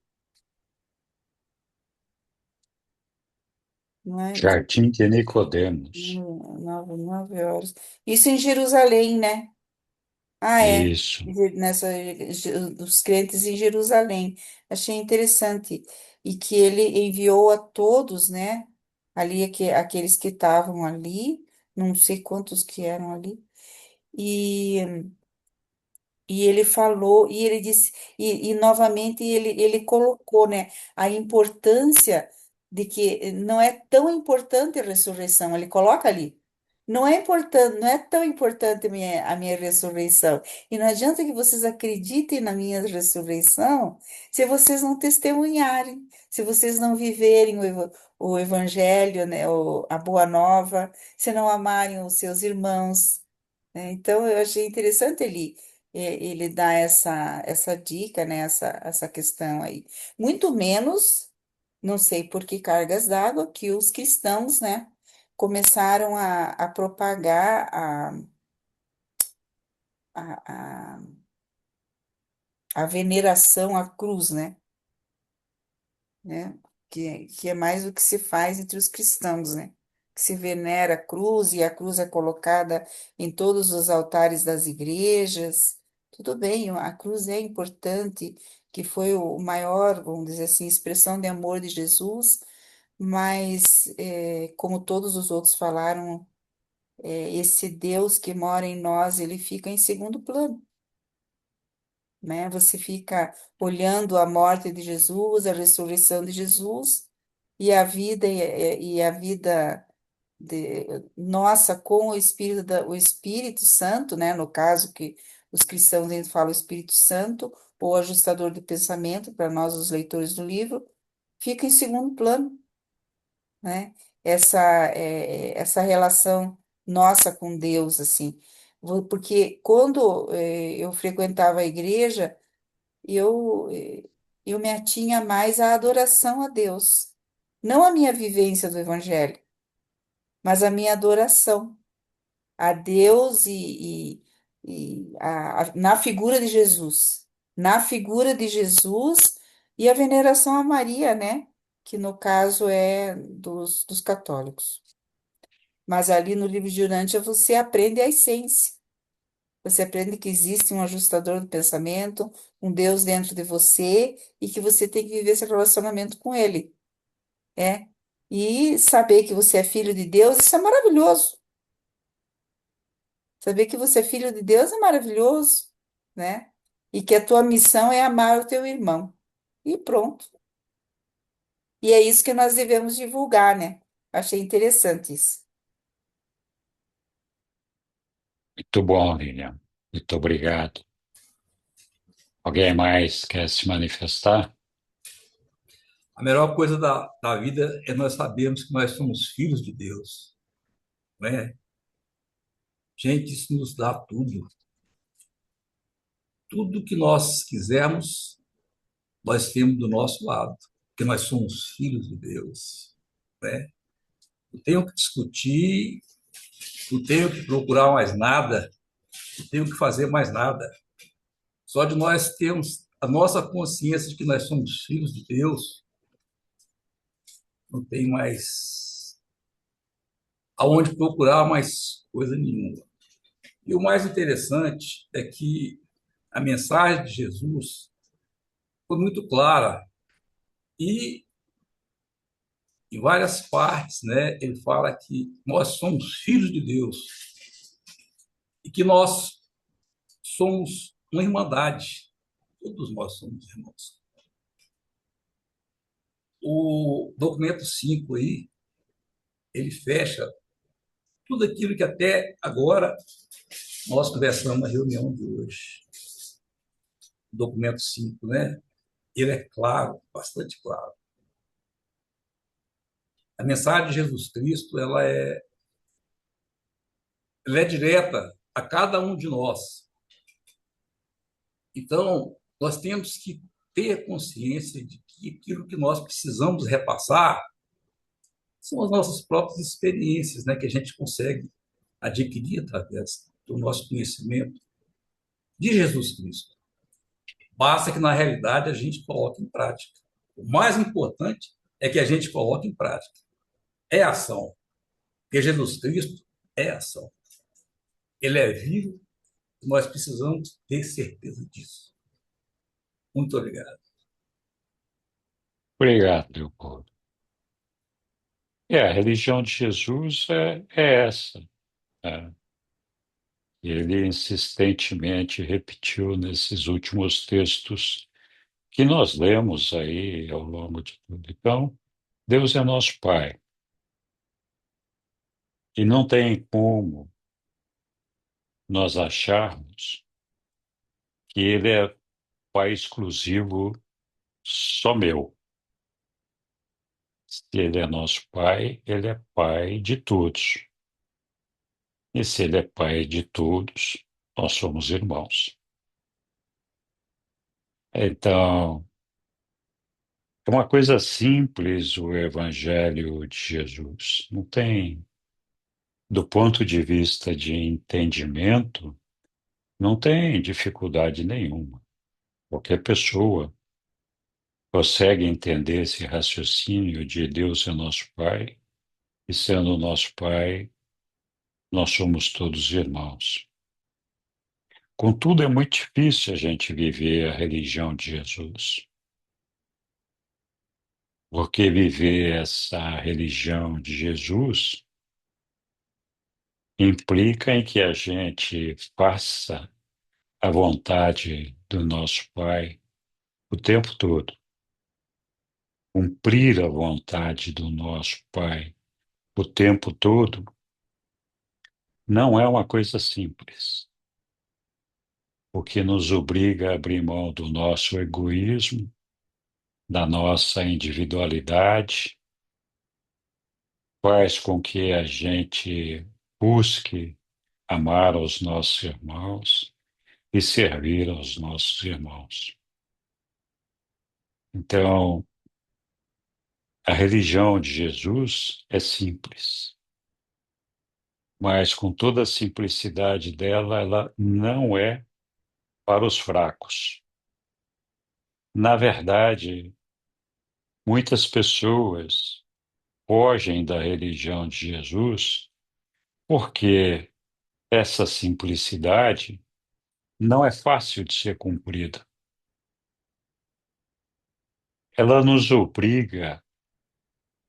não é? Jardim de Nicodemos. 9 horas. Isso em Jerusalém, né? Ah, é. Isso. Nessa, dos crentes em Jerusalém. Achei interessante. E que ele enviou a todos, né? Ali, aqueles que estavam ali, não sei quantos que eram ali. E ele falou, e ele disse, e novamente ele colocou, né, a importância de que não é tão importante a ressurreição, ele coloca ali. Não é importante, não é tão importante a minha ressurreição. E não adianta que vocês acreditem na minha ressurreição se vocês não testemunharem, se vocês não viverem o evangelho, né, a boa nova, se não amarem os seus irmãos, né? Então, eu achei interessante ele dar essa dica, né? Essa questão aí. Muito menos, não sei por que cargas d'água, que os cristãos, né? Começaram a propagar a, a veneração à cruz, né? Que é mais o que se faz entre os cristãos, né? Que se venera a cruz e a cruz é colocada em todos os altares das igrejas. Tudo bem, a cruz é importante, que foi o maior, vamos dizer assim, expressão de amor de Jesus, mas, como todos os outros falaram, esse Deus que mora em nós, ele fica em segundo plano, né? Você fica olhando a morte de Jesus, a ressurreição de Jesus e a vida e a vida nossa com o Espírito o Espírito Santo, né? No caso que os cristãos ainda falam o Espírito Santo ou ajustador de pensamento para nós os leitores do livro, fica em segundo plano, né? Essa essa relação nossa com Deus assim. Porque quando eu frequentava a igreja eu, eu me atinha mais à adoração a Deus. Não a minha vivência do Evangelho, mas a minha adoração a Deus na figura de Jesus. Na figura de Jesus e a veneração a Maria, né? Que no caso é dos católicos. Mas ali no livro de Urântia você aprende a essência. Você aprende que existe um ajustador do pensamento, um Deus dentro de você e que você tem que viver esse relacionamento com Ele, é? E saber que você é filho de Deus, isso é maravilhoso. Saber que você é filho de Deus é maravilhoso, né? E que a tua missão é amar o teu irmão. E pronto. E é isso que nós devemos divulgar, né? Achei interessante isso. Muito bom, Lilian. Muito obrigado. Alguém mais quer se manifestar? A melhor coisa da vida é nós sabermos que nós somos filhos de Deus, não é? Gente, isso nos dá tudo. Tudo que nós quisermos, nós temos do nosso lado, porque nós somos filhos de Deus, né? Não tenho que discutir, não tenho que procurar mais nada, não tenho que fazer mais nada. Só de nós termos a nossa consciência de que nós somos filhos de Deus, não tem mais aonde procurar mais coisa nenhuma. E o mais interessante é que a mensagem de Jesus foi muito clara e em várias partes, né, ele fala que nós somos filhos de Deus e que nós somos uma irmandade. Todos nós somos irmãos. O documento 5 aí, ele fecha tudo aquilo que até agora nós conversamos na reunião de hoje. O documento 5, né? Ele é claro, bastante claro. A mensagem de Jesus Cristo, ela é direta a cada um de nós. Então, nós temos que ter consciência de que aquilo que nós precisamos repassar são as nossas próprias experiências, né, que a gente consegue adquirir através do nosso conhecimento de Jesus Cristo. Basta que, na realidade, a gente coloque em prática. O mais importante é que a gente coloque em prática. É ação. Porque Jesus Cristo é ação. Ele é vivo e nós precisamos ter certeza disso. Muito obrigado. Obrigado, Leopoldo. A religião de Jesus é essa, né? Ele insistentemente repetiu nesses últimos textos que nós lemos aí ao longo de tudo. Então, Deus é nosso Pai. E não tem como nós acharmos que Ele é Pai exclusivo só meu. Se Ele é nosso Pai, Ele é Pai de todos. E se Ele é Pai de todos, nós somos irmãos. Então, é uma coisa simples o Evangelho de Jesus. Não tem, do ponto de vista de entendimento, não tem dificuldade nenhuma. Qualquer pessoa consegue entender esse raciocínio de Deus é nosso Pai, e sendo nosso Pai, nós somos todos irmãos. Contudo, é muito difícil a gente viver a religião de Jesus, porque viver essa religião de Jesus implica em que a gente faça a vontade do nosso Pai o tempo todo. Cumprir a vontade do nosso Pai o tempo todo não é uma coisa simples, porque nos obriga a abrir mão do nosso egoísmo, da nossa individualidade, faz com que a gente busque amar os nossos irmãos e servir aos nossos irmãos. Então, a religião de Jesus é simples, mas com toda a simplicidade dela, ela não é para os fracos. Na verdade, muitas pessoas fogem da religião de Jesus porque essa simplicidade não é fácil de ser cumprida. Ela nos obriga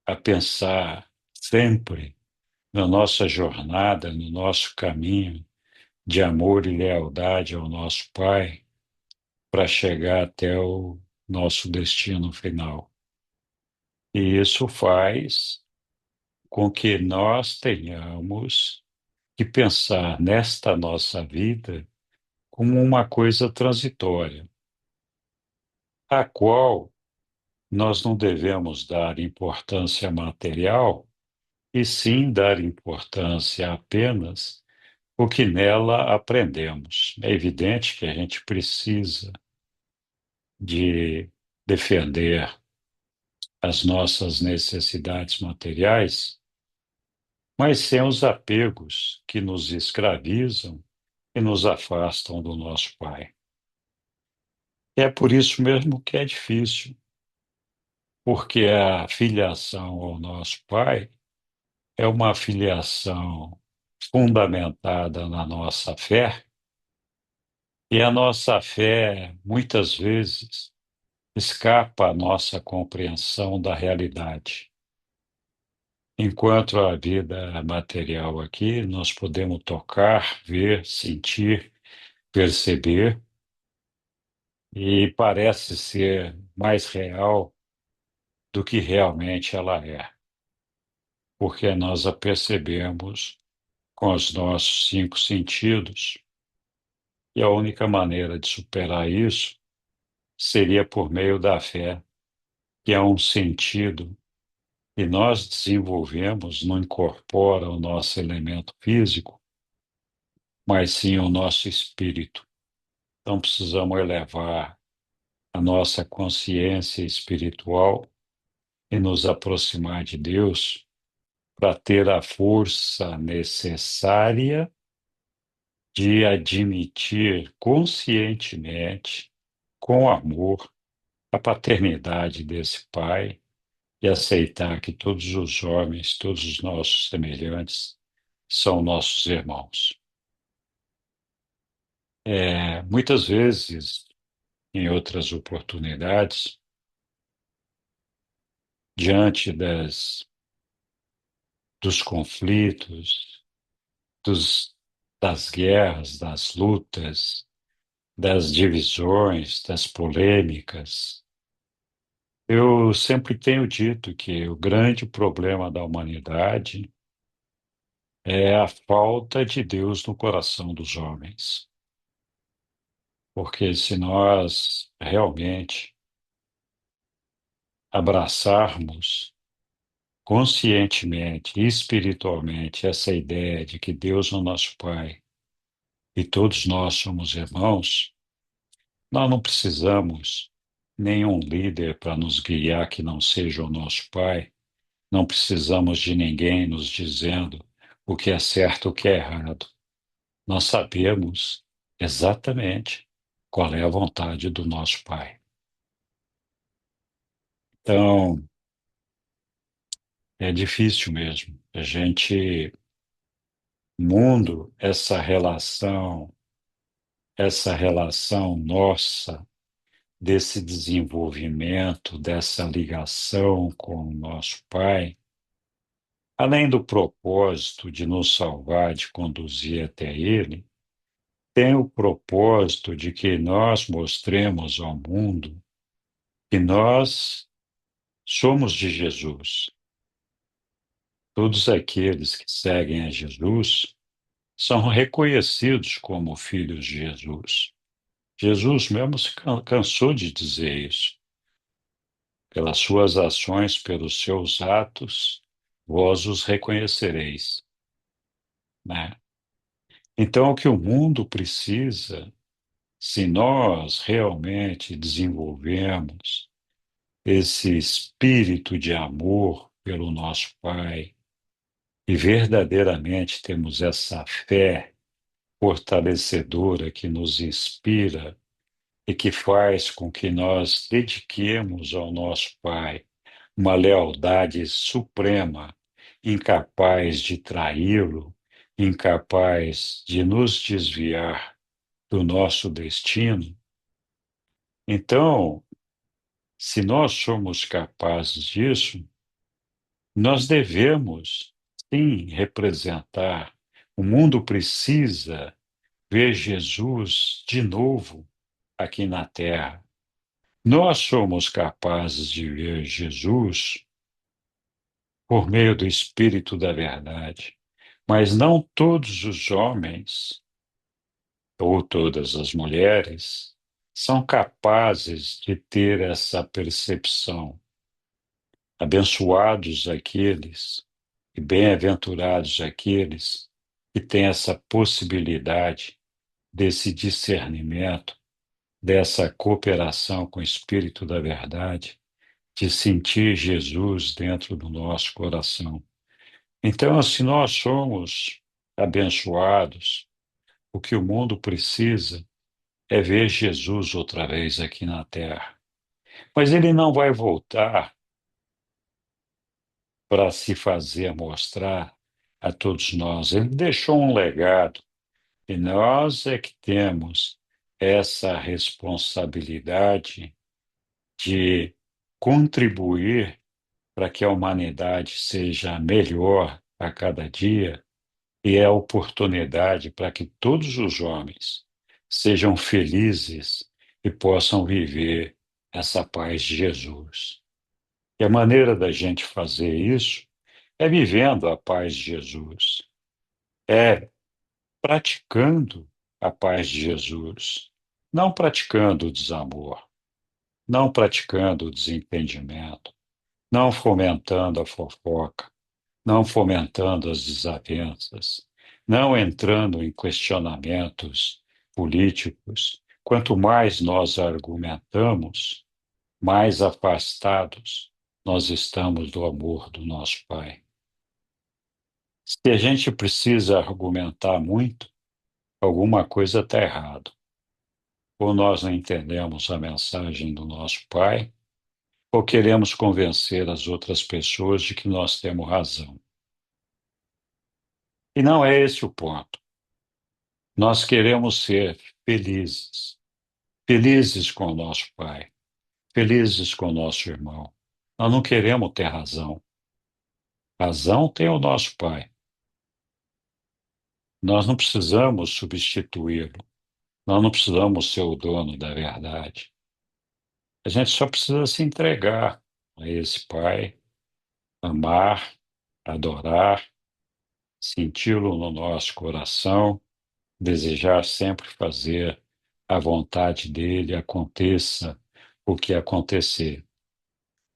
a pensar sempre na nossa jornada, no nosso caminho de amor e lealdade ao nosso Pai para chegar até o nosso destino final. E isso faz com que nós tenhamos que pensar nesta nossa vida como uma coisa transitória, a qual nós não devemos dar importância material, e sim dar importância apenas o que nela aprendemos. É evidente que a gente precisa de defender as nossas necessidades materiais, mas sem os apegos que nos escravizam e nos afastam do nosso Pai. É por isso mesmo que é difícil, porque a filiação ao nosso Pai é uma filiação fundamentada na nossa fé, e a nossa fé, muitas vezes, escapa à nossa compreensão da realidade. Enquanto a vida material aqui, nós podemos tocar, ver, sentir, perceber, e parece ser mais real do que realmente ela é, porque nós a percebemos com os nossos cinco sentidos, e a única maneira de superar isso seria por meio da fé, que é um sentido que nós desenvolvemos, não incorpora o nosso elemento físico, mas sim o nosso espírito. Então precisamos elevar a nossa consciência espiritual e nos aproximar de Deus para ter a força necessária de admitir conscientemente, com amor, a paternidade desse Pai e aceitar que todos os homens, todos os nossos semelhantes, são nossos irmãos. Muitas vezes, em outras oportunidades, diante dos conflitos, das guerras, das lutas, das divisões, das polêmicas, eu sempre tenho dito que o grande problema da humanidade é a falta de Deus no coração dos homens. Porque se nós realmente abraçarmos conscientemente e espiritualmente essa ideia de que Deus é o nosso Pai e todos nós somos irmãos, nós não precisamos nenhum líder para nos guiar que não seja o nosso Pai, não precisamos de ninguém nos dizendo o que é certo e o que é errado. Nós sabemos exatamente qual é a vontade do nosso Pai. Então, é difícil mesmo. A gente, mundo, essa relação nossa, desse desenvolvimento, dessa ligação com o nosso Pai, além do propósito de nos salvar, de conduzir até Ele, tem o propósito de que nós mostremos ao mundo que nós somos de Jesus. Todos aqueles que seguem a Jesus são reconhecidos como filhos de Jesus. Jesus mesmo se cansou de dizer isso. Pelas suas ações, pelos seus atos, vós os reconhecereis, né? Então, o que o mundo precisa, se nós realmente desenvolvemos esse espírito de amor pelo nosso Pai e verdadeiramente temos essa fé fortalecedora que nos inspira e que faz com que nós dediquemos ao nosso Pai uma lealdade suprema, incapaz de traí-lo, incapaz de nos desviar do nosso destino. Então, se nós somos capazes disso, nós devemos, sim, representar. O mundo precisa ver Jesus de novo aqui na Terra. Nós somos capazes de ver Jesus por meio do Espírito da Verdade, mas não todos os homens ou todas as mulheres são capazes de ter essa percepção. Abençoados aqueles e bem-aventurados aqueles que têm essa possibilidade desse discernimento, dessa cooperação com o Espírito da Verdade, de sentir Jesus dentro do nosso coração. Então, se nós somos abençoados, o que o mundo precisa é ver Jesus outra vez aqui na Terra. Mas ele não vai voltar para se fazer mostrar a todos nós. Ele deixou um legado e nós é que temos essa responsabilidade de contribuir para que a humanidade seja melhor a cada dia e é a oportunidade para que todos os homens sejam felizes e possam viver essa paz de Jesus. E a maneira da gente fazer isso é vivendo a paz de Jesus, é praticando a paz de Jesus, não praticando o desamor, não praticando o desentendimento, não fomentando a fofoca, não fomentando as desavenças, não entrando em questionamentos políticos. Quanto mais nós argumentamos, mais afastados nós estamos do amor do nosso Pai. Se a gente precisa argumentar muito, alguma coisa está errado. Ou nós não entendemos a mensagem do nosso Pai, ou queremos convencer as outras pessoas de que nós temos razão. E não é esse o ponto. Nós queremos ser felizes, felizes com o nosso Pai, felizes com o nosso irmão. Nós não queremos ter razão. Razão tem o nosso Pai. Nós não precisamos substituí-lo. Nós não precisamos ser o dono da verdade. A gente só precisa se entregar a esse Pai, amar, adorar, senti-lo no nosso coração, desejar sempre fazer a vontade dele, aconteça o que acontecer.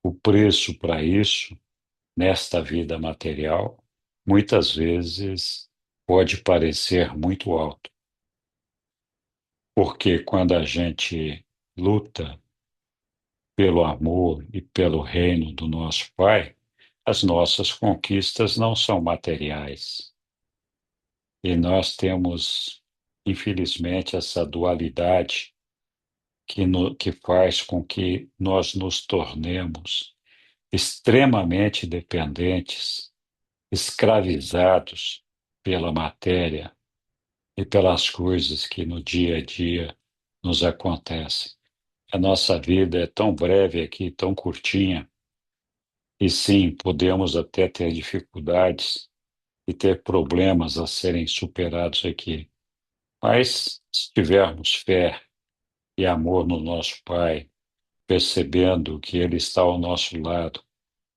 O preço para isso, nesta vida material, muitas vezes pode parecer muito alto, porque quando a gente luta pelo amor e pelo reino do nosso Pai, as nossas conquistas não são materiais. E nós temos infelizmente, essa dualidade que faz com que nós nos tornemos extremamente dependentes, escravizados pela matéria e pelas coisas que no dia a dia nos acontecem. A nossa vida é tão breve aqui, tão curtinha, e sim, podemos até ter dificuldades e ter problemas a serem superados aqui. Mas se tivermos fé e amor no nosso Pai, percebendo que Ele está ao nosso lado,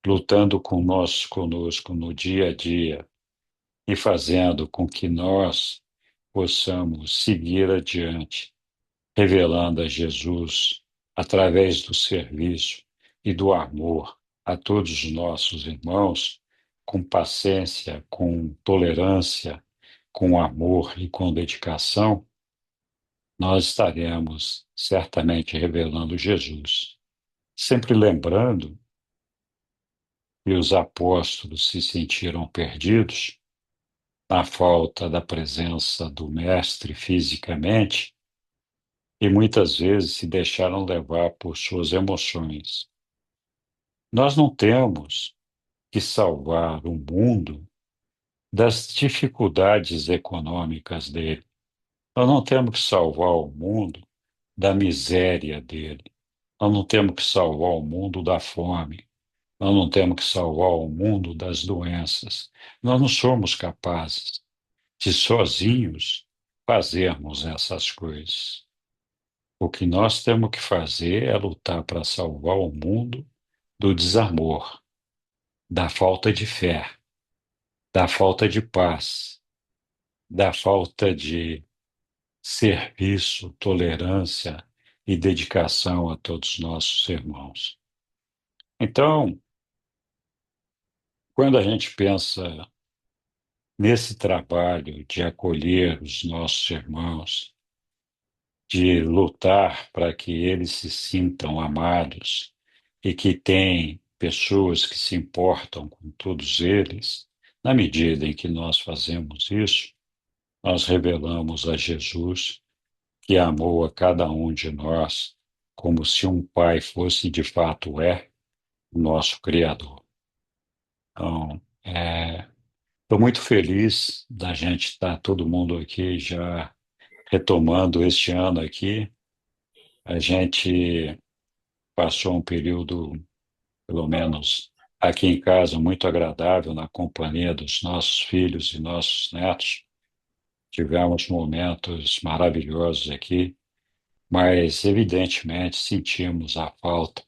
lutando conosco no dia a dia e fazendo com que nós possamos seguir adiante, revelando a Jesus através do serviço e do amor a todos os nossos irmãos, com paciência, com tolerância, com amor e com dedicação, nós estaremos certamente revelando Jesus. Sempre lembrando que os apóstolos se sentiram perdidos na falta da presença do Mestre fisicamente e muitas vezes se deixaram levar por suas emoções. Nós não temos que salvar o mundo das dificuldades econômicas dele. Nós não temos que salvar o mundo da miséria dele. Nós não temos que salvar o mundo da fome. Nós não temos que salvar o mundo das doenças. Nós não somos capazes de sozinhos fazermos essas coisas. O que nós temos que fazer é lutar para salvar o mundo do desamor, da falta de fé, da falta de paz, da falta de serviço, tolerância e dedicação a todos os nossos irmãos. Então, quando a gente pensa nesse trabalho de acolher os nossos irmãos, de lutar para que eles se sintam amados e que tem pessoas que se importam com todos eles, na medida em que nós fazemos isso, nós revelamos a Jesus que amou a cada um de nós como se um pai fosse de fato o nosso Criador. Então, estou muito feliz da gente estar todo mundo aqui já retomando este ano aqui. A gente passou um período, pelo menos aqui em casa, muito agradável na companhia dos nossos filhos e nossos netos. Tivemos momentos maravilhosos aqui, mas evidentemente sentimos a falta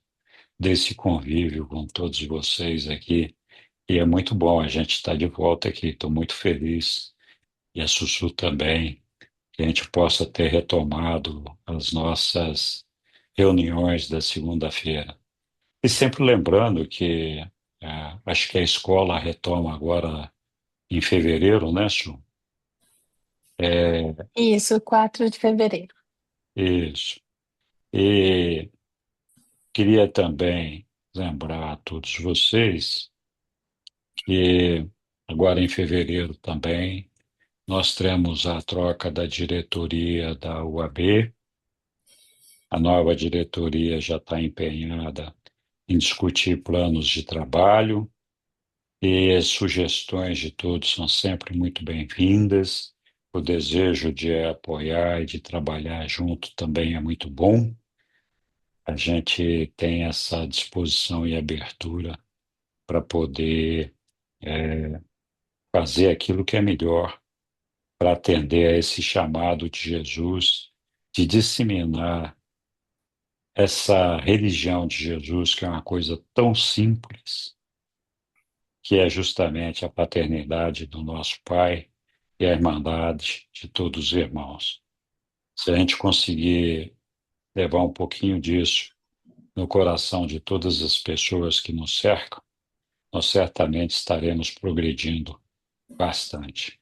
desse convívio com todos vocês aqui. E é muito bom a gente estar de volta aqui. Estou muito feliz, e a Sussu também, que a gente possa ter retomado as nossas reuniões da segunda-feira. E sempre lembrando que acho que a escola retoma agora em fevereiro, né, Su? Isso, 4 de fevereiro. Isso. E queria também lembrar a todos vocês que agora em fevereiro também nós teremos a troca da diretoria da UAB. A nova diretoria já está empenhada em discutir planos de trabalho e as sugestões de todos são sempre muito bem-vindas. O desejo de apoiar e de trabalhar junto também é muito bom. A gente tem essa disposição e abertura para poder fazer aquilo que é melhor para atender a esse chamado de Jesus de disseminar essa religião de Jesus, que é uma coisa tão simples, que é justamente a paternidade do nosso Pai e a irmandade de todos os irmãos. Se a gente conseguir levar um pouquinho disso no coração de todas as pessoas que nos cercam, nós certamente estaremos progredindo bastante.